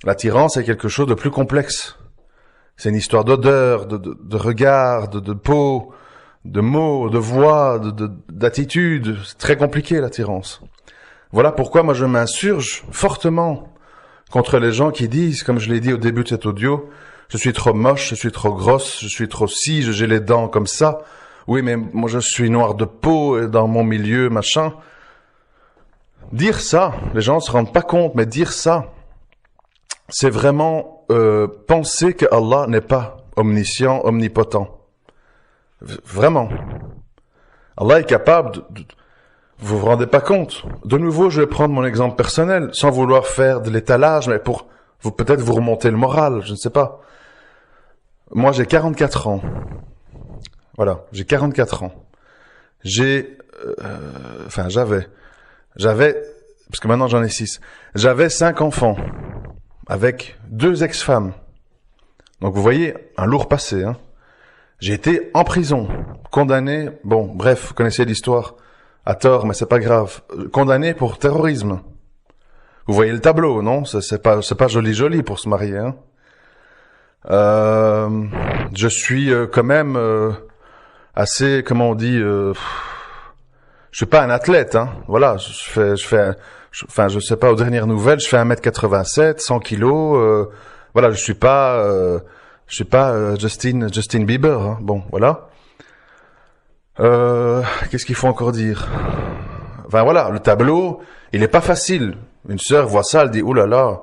L'attirance est quelque chose de plus complexe. C'est une histoire d'odeur, de regard, de peau, de mots, de voix, d'attitude. C'est très compliqué, l'attirance. Voilà pourquoi moi je m'insurge fortement contre les gens qui disent, comme je l'ai dit au début de cet audio, je suis trop moche, je suis trop grosse, je suis trop si, j'ai les dents comme ça. Oui, mais moi je suis noir de peau et dans mon milieu, machin. Dire ça, les gens se rendent pas compte, mais dire ça, c'est vraiment penser que Allah n'est pas omniscient, omnipotent. Vraiment. Allah est capable vous vous rendez pas compte. De nouveau, je vais prendre mon exemple personnel, sans vouloir faire de l'étalage, mais pour peut-être vous remonter le moral, je ne sais pas. Moi, j'ai 44 ans. Voilà, j'ai 44 ans. J'avais, parce que maintenant j'en ai 6. J'avais 5 enfants, avec 2 ex-femmes. Donc vous voyez, un lourd passé, hein. J'ai été en prison, condamné, bon, bref, vous connaissez l'histoire, à tort, mais c'est pas grave, condamné pour terrorisme. Vous voyez le tableau, non? C'est pas joli pour se marier, hein. Je suis quand même assez, comment on dit, je suis pas un athlète, hein. Voilà, je sais pas, aux dernières nouvelles, je fais 1m87, 100 kilos, voilà, je suis pas Justin Bieber, hein. Bon, voilà. Qu'est-ce qu'il faut encore dire? Enfin voilà, le tableau, il est pas facile. Une sœur voit ça, elle dit, ouh là là,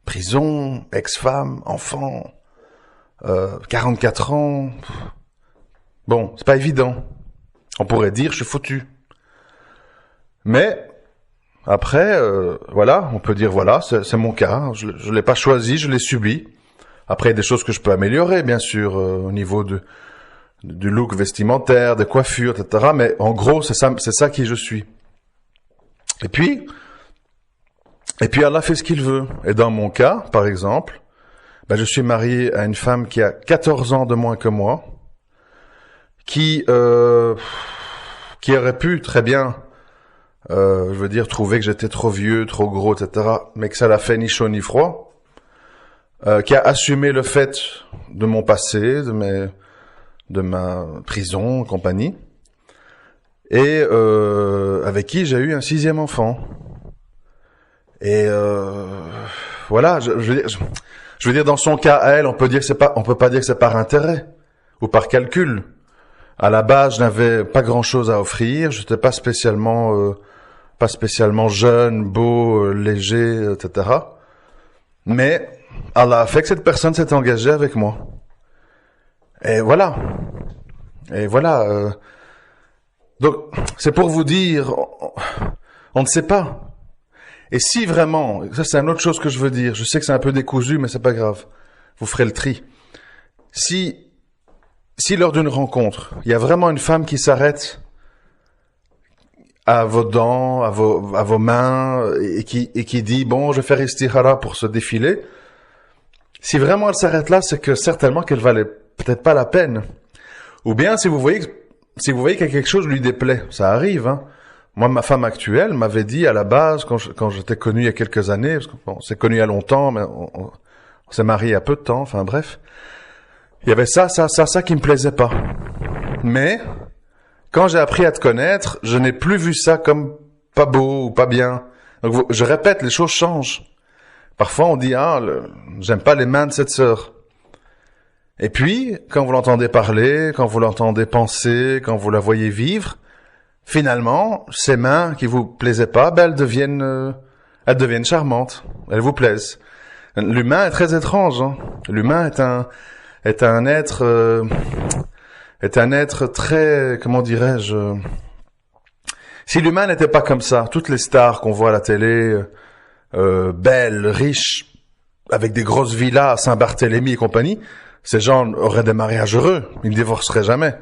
prison, ex-femme, enfant, 44 ans. Bon, c'est pas évident. On pourrait dire, je suis foutu. Mais après, voilà, on peut dire, voilà, c'est mon cas. Je l'ai pas choisi, je l'ai subi. Après, il y a des choses que je peux améliorer, bien sûr, au niveau du look vestimentaire, des coiffures, etc. Mais en gros, c'est ça qui je suis. Et puis Allah fait ce qu'il veut. Et dans mon cas, par exemple, je suis marié à une femme qui a 14 ans de moins que moi, qui aurait pu très bien, trouver que j'étais trop vieux, trop gros, etc. Mais que ça l'a fait ni chaud ni froid. Qui a assumé le fait de mon passé, de ma prison, compagnie, et avec qui j'ai eu un 6e enfant. Et voilà, je veux dire, dans son cas à elle, on peut pas dire que c'est par intérêt ou par calcul. À la base, je n'avais pas grand-chose à offrir, je n'étais pas spécialement jeune, beau, léger, etc. Mais Allah a fait que cette personne s'est engagée avec moi. Et voilà. Donc, c'est pour vous dire, on ne sait pas. Et si vraiment, ça c'est une autre chose que je veux dire, je sais que c'est un peu décousu, mais c'est pas grave. Vous ferez le tri. Si lors d'une rencontre, il y a vraiment une femme qui s'arrête à vos dents, à vos mains, et qui dit, bon, je vais faire istihara pour ce défilé, si vraiment elle s'arrête là, c'est que certainement qu'elle valait peut-être pas la peine. Ou bien si vous voyez que quelque chose lui déplaît, ça arrive, hein. Moi, ma femme actuelle m'avait dit à la base, quand j'étais connu il y a quelques années, parce qu'on s'est connu il y a longtemps, mais on s'est marié il y a peu de temps, enfin bref. Il y avait ça qui me plaisait pas. Mais, quand j'ai appris à te connaître, je n'ai plus vu ça comme pas beau ou pas bien. Donc, je répète, les choses changent. Parfois, on dit, j'aime pas les mains de cette sœur. Et puis, quand vous l'entendez parler, quand vous l'entendez penser, quand vous la voyez vivre, finalement, ces mains qui vous plaisaient pas, elles deviennent charmantes. Elles vous plaisent. L'humain est très étrange, hein. L'humain est un être très, comment dirais-je, si l'humain n'était pas comme ça, toutes les stars qu'on voit à la télé, belles, riches, avec des grosses villas à Saint-Barthélemy et compagnie, ces gens auraient des mariages heureux, ils ne divorceraient jamais.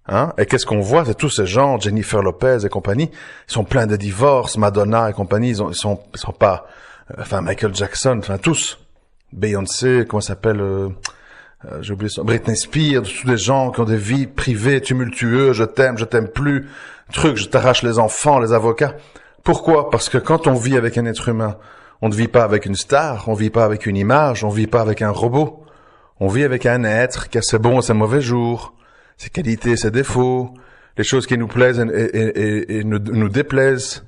Hein? Et qu'est-ce qu'on voit? C'est tous ces gens, Jennifer Lopez et compagnie, ils sont pleins de divorces, Madonna et compagnie, ils sont pas, Michael Jackson, tous. Beyoncé, comment ça s'appelle, j'ai oublié ça, Britney Spears, tous des gens qui ont des vies privées tumultueuses, je t'aime plus, je t'arrache les enfants, les avocats. Pourquoi? Parce que quand on vit avec un être humain, on ne vit pas avec une star, on vit pas avec une image, on vit pas avec un robot. On vit avec un être qui a ses bons et ses mauvais jours, ses qualités, ses défauts, les choses qui nous plaisent et nous déplaisent.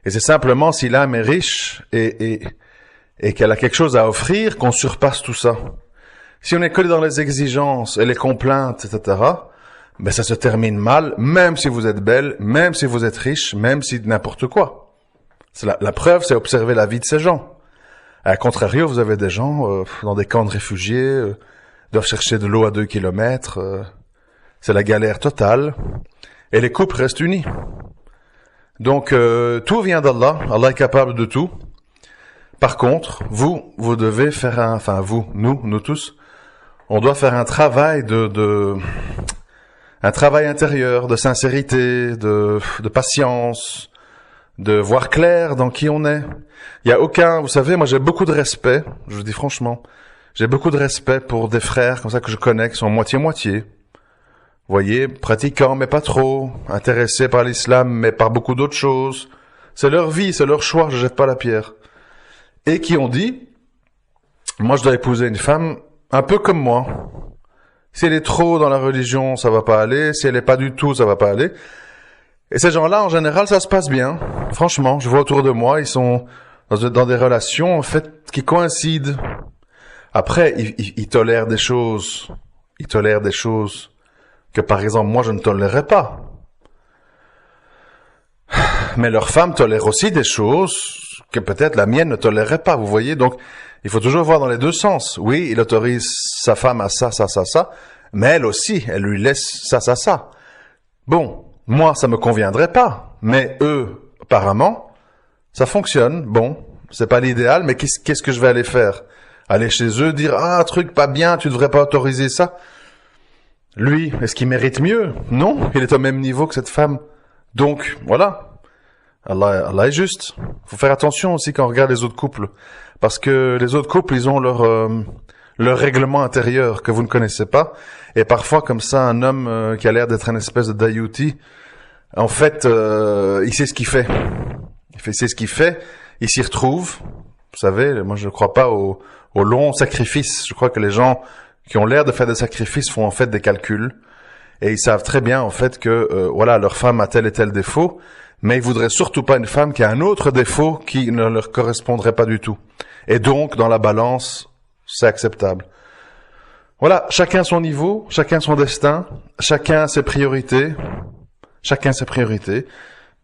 Et c'est simplement si l'âme est riche et qu'elle a quelque chose à offrir qu'on surpasse tout ça. Si on est collé dans les exigences et les complaintes, etc., ça se termine mal, même si vous êtes belle, même si vous êtes riche, même si n'importe quoi. La preuve, c'est observer la vie de ces gens. À contrario, vous avez des gens dans des camps de réfugiés, doivent chercher de l'eau à 2 kilomètres. C'est la galère totale. Et les couples restent unis. Donc, tout vient d'Allah. Allah est capable de tout. Par contre, vous devez faire nous tous, on doit faire un travail un travail intérieur, de sincérité, de patience, de voir clair dans qui on est. Il y a aucun, vous savez, moi j'ai beaucoup de respect, je vous dis franchement, j'ai beaucoup de respect pour des frères comme ça que je connais, qui sont moitié-moitié. Vous voyez, pratiquants mais pas trop, intéressés par l'islam mais par beaucoup d'autres choses. C'est leur vie, c'est leur choix, je jette pas la pierre. Et qui ont dit, moi je dois épouser une femme un peu comme moi. Si elle est trop dans la religion, ça va pas aller, si elle est pas du tout, ça va pas aller. Et ces gens-là, en général, ça se passe bien. Franchement, je vois autour de moi, ils sont dans des relations, en fait, qui coïncident. Après, ils tolèrent des choses. Ils tolèrent des choses que, par exemple, moi, je ne tolérerais pas. mais leur femme tolère aussi des choses que peut-être la mienne ne tolérerait pas, vous voyez. Donc, il faut toujours voir dans les deux sens. Oui, il autorise sa femme à ça, mais elle aussi, elle lui laisse ça. Bon, moi, ça me conviendrait pas, mais eux, apparemment, ça fonctionne. Bon, c'est pas l'idéal, mais qu'est-ce que je vais aller faire? Aller chez eux, dire, un truc pas bien, tu devrais pas autoriser ça. Lui, est-ce qu'il mérite mieux? Non, il est au même niveau que cette femme. Donc, voilà. Allah est juste. Faut faire attention aussi quand on regarde les autres couples. Parce que les autres couples, ils ont leur règlement intérieur que vous ne connaissez pas. Et parfois, comme ça, un homme qui a l'air d'être une espèce de dayuti, en fait, il sait ce qu'il fait. Il sait ce qu'il fait, il s'y retrouve. Vous savez, moi je ne crois pas au long sacrifice. Je crois que les gens qui ont l'air de faire des sacrifices font en fait des calculs. Et ils savent très bien en fait que voilà, leur femme a tel et tel défaut, mais ils voudraient surtout pas une femme qui a un autre défaut qui ne leur correspondrait pas du tout. Et donc, dans la balance, c'est acceptable. Voilà, chacun son niveau, chacun son destin, chacun ses priorités.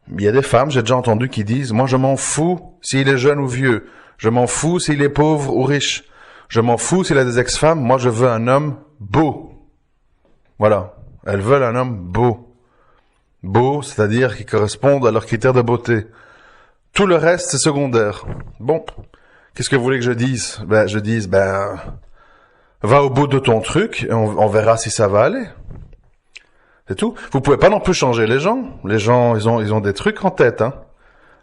Il y a des femmes, j'ai déjà entendu, qui disent « Moi, je m'en fous s'il est jeune ou vieux. Je m'en fous s'il est pauvre ou riche. Je m'en fous s'il a des ex-femmes. Moi, je veux un homme beau. » Voilà. Elles veulent un homme beau. Beau, c'est-à-dire qui corresponde à leurs critères de beauté. Tout le reste, c'est secondaire. Bon, qu'est-ce que vous voulez que je dise? Va au bout de ton truc et on verra si ça va aller. C'est tout. Vous pouvez pas non plus changer les gens. Les gens, ils ont des trucs en tête, hein.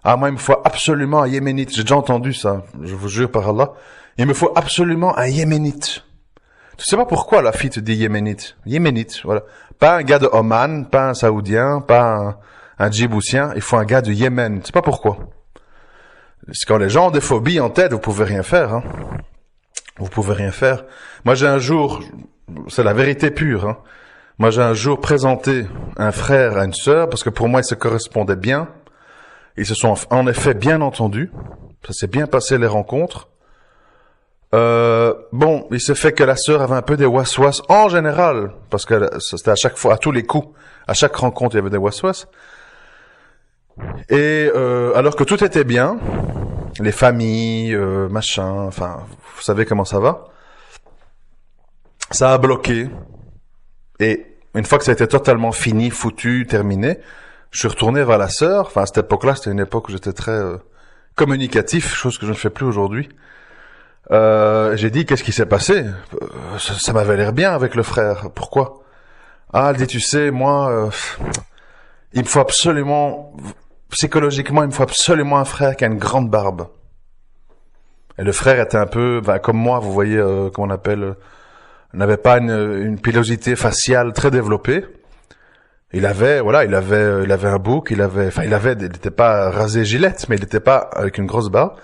Ah, moi, il me faut absolument un Yéménite. J'ai déjà entendu ça. Je vous jure par Allah. Il me faut absolument un Yéménite. Tu sais pas pourquoi la fille te dit Yéménite. Yéménite, voilà. Pas un gars de Oman, pas un Saoudien, pas un Djiboutien. Il faut un gars du Yémen. Tu sais pas pourquoi. C'est quand les gens ont des phobies en tête, vous pouvez rien faire, hein. Vous pouvez rien faire. Moi, j'ai un jour, c'est la vérité pure, hein. Moi, j'ai un jour présenté un frère à une sœur, parce que pour moi, ils se correspondaient bien. Ils se sont en effet bien entendus. Ça s'est bien passé, les rencontres. Bon, il se fait que la sœur avait un peu des waswas en général, parce que c'était à chaque fois, à tous les coups, à chaque rencontre, il y avait des waswas. Et alors que tout était bien, les familles, machin, enfin, vous savez comment ça va. Ça a bloqué. Et une fois que ça a été totalement fini, foutu, terminé, je suis retourné vers la sœur. Enfin, à cette époque-là, c'était une époque où j'étais très communicatif, chose que je ne fais plus aujourd'hui. J'ai dit, qu'est-ce qui s'est passé? Ça m'avait l'air bien avec le frère. Pourquoi? Ah, elle dit, tu sais, moi, il me faut absolument, psychologiquement, il me faut absolument un frère qui a une grande barbe. Et le frère était un peu, comme moi, vous voyez, comment on appelle, n'avait pas une pilosité faciale très développée. Il avait un bouc, il n'était pas rasé Gillette, mais il n'était pas avec une grosse barbe.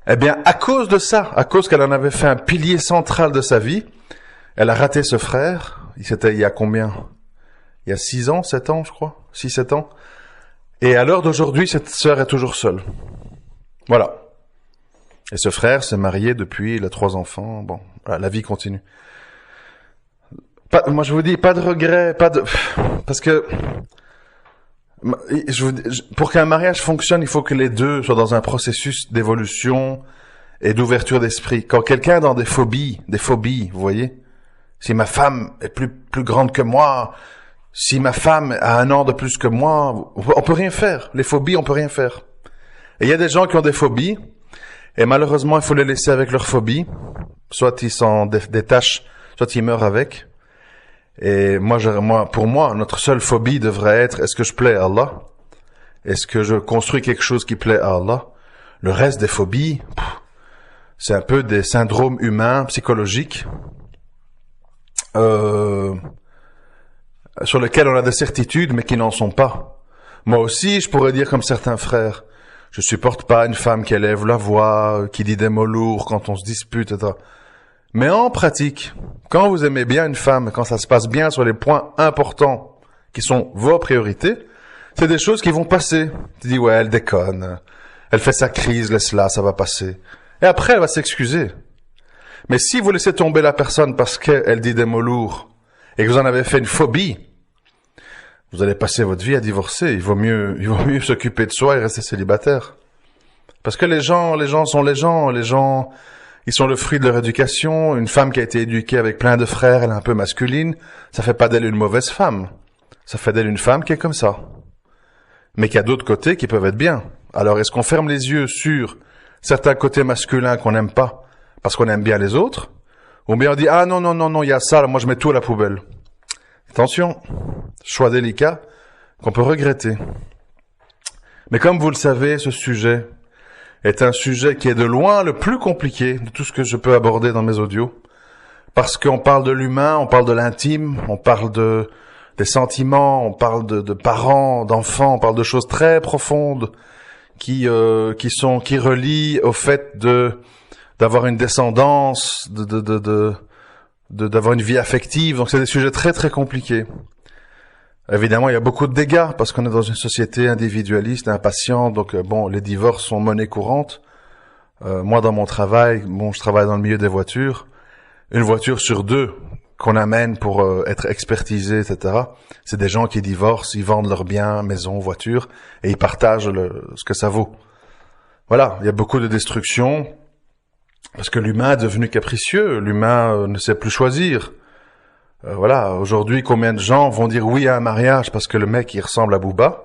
Eh bien, à cause de ça, à cause qu'elle en avait fait un pilier central de sa vie, elle a raté ce frère. Il y a combien? Il y a 6 ans, 7 ans, je crois. 6, 7 ans. Et à l'heure d'aujourd'hui, cette sœur est toujours seule. Voilà. Et ce frère s'est marié depuis, il a 3 enfants. Bon, voilà, la vie continue. Moi, je vous dis, pas de regrets, parce que, pour qu'un mariage fonctionne, il faut que les deux soient dans un processus d'évolution et d'ouverture d'esprit. Quand quelqu'un est dans des phobies, vous voyez, si ma femme est plus grande que moi, si ma femme a 1 an de plus que moi, on peut rien faire. Les phobies, on peut rien faire. Et il y a des gens qui ont des phobies, et malheureusement, il faut les laisser avec leurs phobies. Soit ils s'en détachent, soit ils meurent avec. Et pour moi, notre seule phobie devrait être, est-ce que je plais à Allah? Est-ce que je construis quelque chose qui plaît à Allah? Le reste des phobies, c'est un peu des syndromes humains, psychologiques, sur lesquels on a des certitudes, mais qui n'en sont pas. Moi aussi, je pourrais dire comme certains frères, je supporte pas une femme qui élève la voix, qui dit des mots lourds quand on se dispute, etc. Mais en pratique, quand vous aimez bien une femme, quand ça se passe bien sur les points importants qui sont vos priorités, c'est des choses qui vont passer. Tu dis, ouais, elle déconne, elle fait sa crise, laisse-la, ça va passer. Et après, elle va s'excuser. Mais si vous laissez tomber la personne parce qu'elle dit des mots lourds et que vous en avez fait une phobie, Vous allez passer votre vie à divorcer. Il vaut mieux s'occuper de soi et rester célibataire. Parce que les gens sont les gens, ils sont le fruit de leur éducation. Une femme qui a été éduquée avec plein de frères, elle est un peu masculine, ça fait pas d'elle une mauvaise femme. Ça fait d'elle une femme qui est comme ça. Mais qui a d'autres côtés qui peuvent être bien. Alors, est-ce qu'on ferme les yeux sur certains côtés masculins qu'on n'aime pas parce qu'on aime bien les autres? Ou bien on dit, ah non, il y a ça, moi je mets tout à la poubelle. Attention, choix délicat qu'on peut regretter. Mais comme vous le savez, ce sujet est un sujet qui est de loin le plus compliqué de tout ce que je peux aborder dans mes audios. Parce qu'on parle de l'humain, on parle de l'intime, on parle des sentiments, on parle de parents, d'enfants, on parle de choses très profondes qui relient au fait d'avoir une descendance, d'avoir une vie affective. Donc c'est des sujets très très compliqués. Évidemment, il y a beaucoup de dégâts parce qu'on est dans une société individualiste, impatiente. Donc les divorces sont monnaie courante. Moi, dans mon travail, je travaille dans le milieu des voitures. Une voiture sur deux qu'on amène pour être expertisée, etc. C'est des gens qui divorcent, ils vendent leurs biens, maisons, voitures, et ils partagent ce que ça vaut. Voilà, il y a beaucoup de destruction, parce que l'humain est devenu capricieux, l'humain ne sait plus choisir. Voilà, aujourd'hui, combien de gens vont dire oui à un mariage parce que le mec, il ressemble à Booba,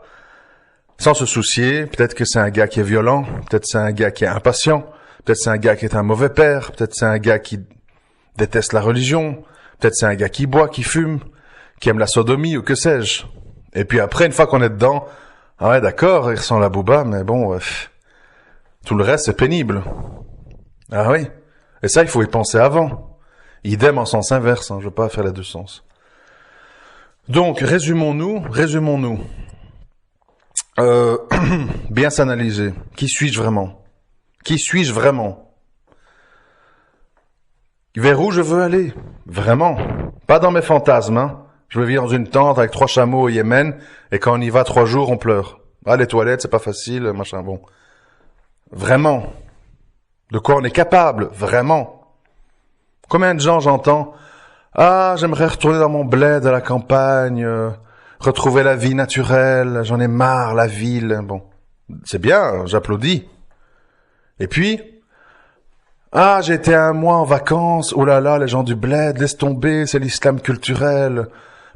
sans se soucier, peut-être que c'est un gars qui est violent, peut-être c'est un gars qui est impatient, peut-être c'est un gars qui est un mauvais père, peut-être c'est un gars qui déteste la religion, peut-être c'est un gars qui boit, qui fume, qui aime la sodomie ou que sais-je. Et puis après, une fois qu'on est dedans, ah ouais, d'accord, il ressemble à Booba, mais bon, tout le reste, c'est pénible. Ah oui. Et ça, il faut y penser avant. Idem en sens inverse, je veux pas faire les deux sens. Donc, résumons-nous. Bien s'analyser. Qui suis-je vraiment? Vers où je veux aller? Vraiment. Pas dans mes fantasmes, Je veux vivre dans une tente avec 3 chameaux au Yémen, et quand on y va 3 jours, on pleure. Ah, les toilettes, c'est pas facile, machin, bon. Vraiment. De quoi on est capable? Vraiment. Combien de gens j'entends? Ah, j'aimerais retourner dans mon bled à la campagne, retrouver la vie naturelle, j'en ai marre, la ville, bon. C'est bien, j'applaudis. Et puis, ah, j'ai été 1 mois en vacances, oh là là, les gens du bled, laisse tomber, c'est l'islam culturel,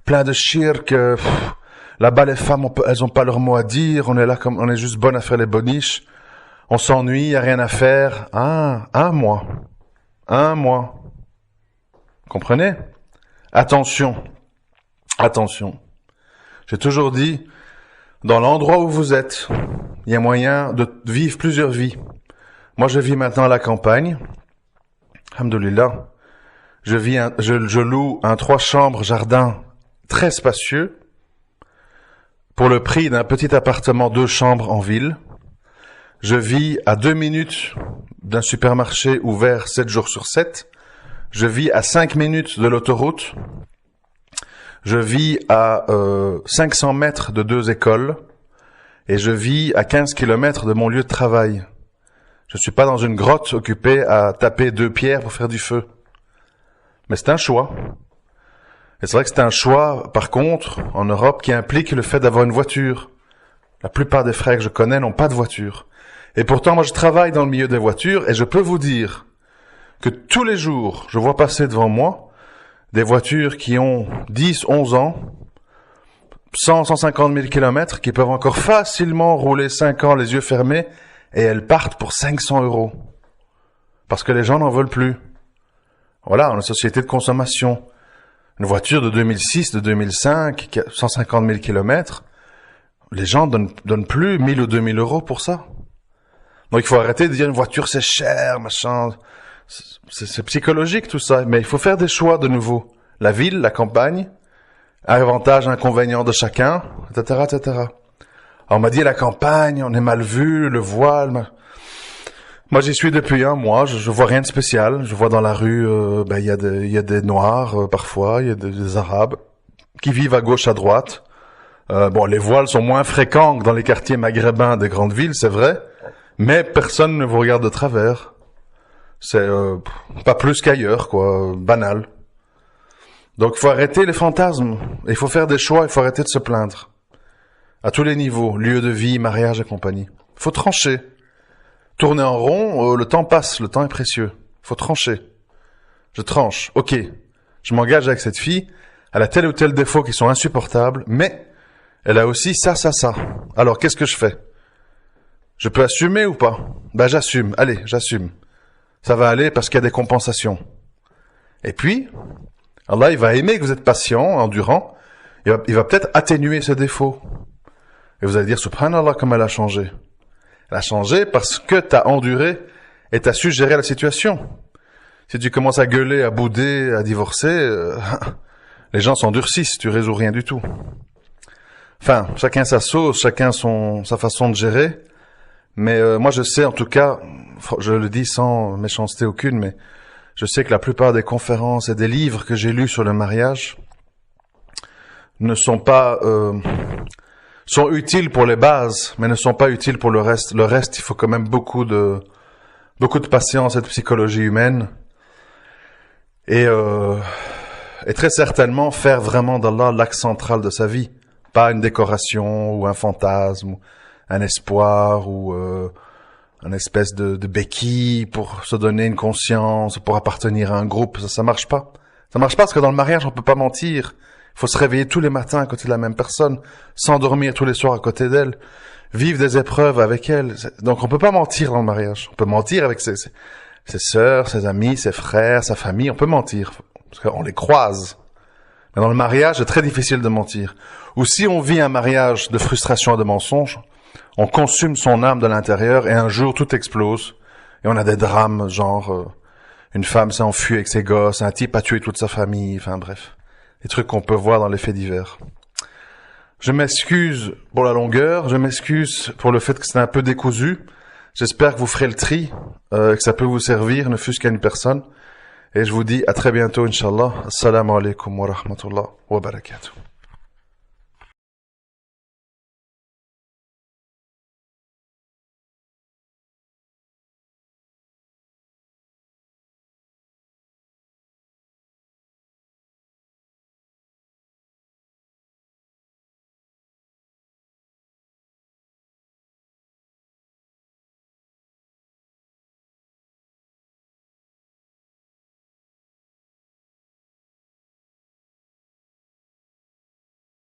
plein de shirk, là-bas les femmes, elles ont pas leur mot à dire, on est là comme, on est juste bonnes à faire les boniches, on s'ennuie, y a rien à faire. Ah, 1 mois. 1 mois. Comprenez? Attention. J'ai toujours dit, dans l'endroit où vous êtes, il y a moyen de vivre plusieurs vies. Moi, je vis maintenant à la campagne. Alhamdoulilah. Je loue un 3 chambres jardin très spacieux pour le prix d'un petit appartement 2 chambres en ville. Je vis à 2 minutes d'un supermarché ouvert 7 jours sur 7. Je vis à 5 minutes de l'autoroute. Je vis à 500 mètres de 2 écoles. Et je vis à 15 kilomètres de mon lieu de travail. Je suis pas dans une grotte occupée à taper 2 pierres pour faire du feu. Mais c'est un choix. Et c'est vrai que c'est un choix, par contre, en Europe, qui implique le fait d'avoir une voiture. La plupart des frères que je connais n'ont pas de voiture. Et pourtant, moi, je travaille dans le milieu des voitures et je peux vous dire que tous les jours, je vois passer devant moi des voitures qui ont 10, 11 ans, 100, 150 000 kilomètres, qui peuvent encore facilement rouler 5 ans les yeux fermés, et elles partent pour 500 €. Parce que les gens n'en veulent plus. Voilà, on est une société de consommation. Une voiture de 2006, de 2005, 150 000 kilomètres, les gens donnent plus 1 000 ou 2 000 € pour ça. Donc il faut arrêter de dire une voiture c'est cher, machin. C'est psychologique tout ça, mais il faut faire des choix de nouveau. La ville, la campagne, avantages, inconvénients de chacun, etc., etc. Alors on m'a dit la campagne, on est mal vu, le voile. Moi j'y suis depuis 1 mois, je vois rien de spécial. Je vois dans la rue, il y a des noirs parfois, il y a des arabes qui vivent à gauche, à droite. Les voiles sont moins fréquents que dans les quartiers maghrébins des grandes villes, c'est vrai, mais personne ne vous regarde de travers. C'est pas plus qu'ailleurs, quoi, banal. Donc il faut arrêter les fantasmes. Il faut faire des choix, il faut arrêter de se plaindre. À tous les niveaux, lieu de vie, mariage et compagnie. Il faut trancher. Tourner en rond, le temps passe, le temps est précieux. Il faut trancher. Je tranche. Ok, je m'engage avec cette fille. Elle a tel ou tel défaut qui sont insupportables, mais elle a aussi ça. Alors qu'est-ce que je fais? Je peux assumer ou pas? Ben j'assume. Allez, j'assume. Ça va aller parce qu'il y a des compensations. Et puis, Allah, il va aimer que vous êtes patient, endurant. Il va peut-être atténuer ce défaut. Et vous allez dire, subhanallah, comme elle a changé. Elle a changé parce que tu as enduré et tu as su gérer la situation. Si tu commences à gueuler, à bouder, à divorcer, les gens s'endurcissent, tu résous rien du tout. Enfin, chacun sa sauce, chacun sa façon de gérer. Mais moi je sais en tout cas, je le dis sans méchanceté aucune, mais je sais que la plupart des conférences et des livres que j'ai lus sur le mariage ne sont pas... sont utiles pour les bases, mais ne sont pas utiles pour le reste. Le reste, il faut quand même beaucoup de patience et de psychologie humaine. Et très certainement faire vraiment d'Allah l'axe central de sa vie. Pas une décoration ou un fantasme, ou un espoir ou une espèce de béquille pour se donner une conscience, pour appartenir à un groupe. Ça marche pas. Ça marche pas parce que dans le mariage, on peut pas mentir. Il faut se réveiller tous les matins à côté de la même personne, s'endormir tous les soirs à côté d'elle, vivre des épreuves avec elle. Donc on peut pas mentir dans le mariage. On peut mentir avec ses sœurs, ses amis, ses frères, sa famille. On peut mentir parce qu'on les croise. Mais dans le mariage, c'est très difficile de mentir. Ou si on vit un mariage de frustration et de mensonges, on consume son âme de l'intérieur et un jour tout explose. Et on a des drames genre une femme s'est enfuie avec ses gosses, un type a tué toute sa famille, enfin bref. Des trucs qu'on peut voir dans les faits divers. Je m'excuse pour la longueur, je m'excuse pour le fait que c'est un peu décousu. J'espère que vous ferez le tri, que ça peut vous servir, ne fût-ce qu'à une personne. Et je vous dis à très bientôt, Inch'Allah. Assalamu alaikum wa rahmatullah wa barakatuh.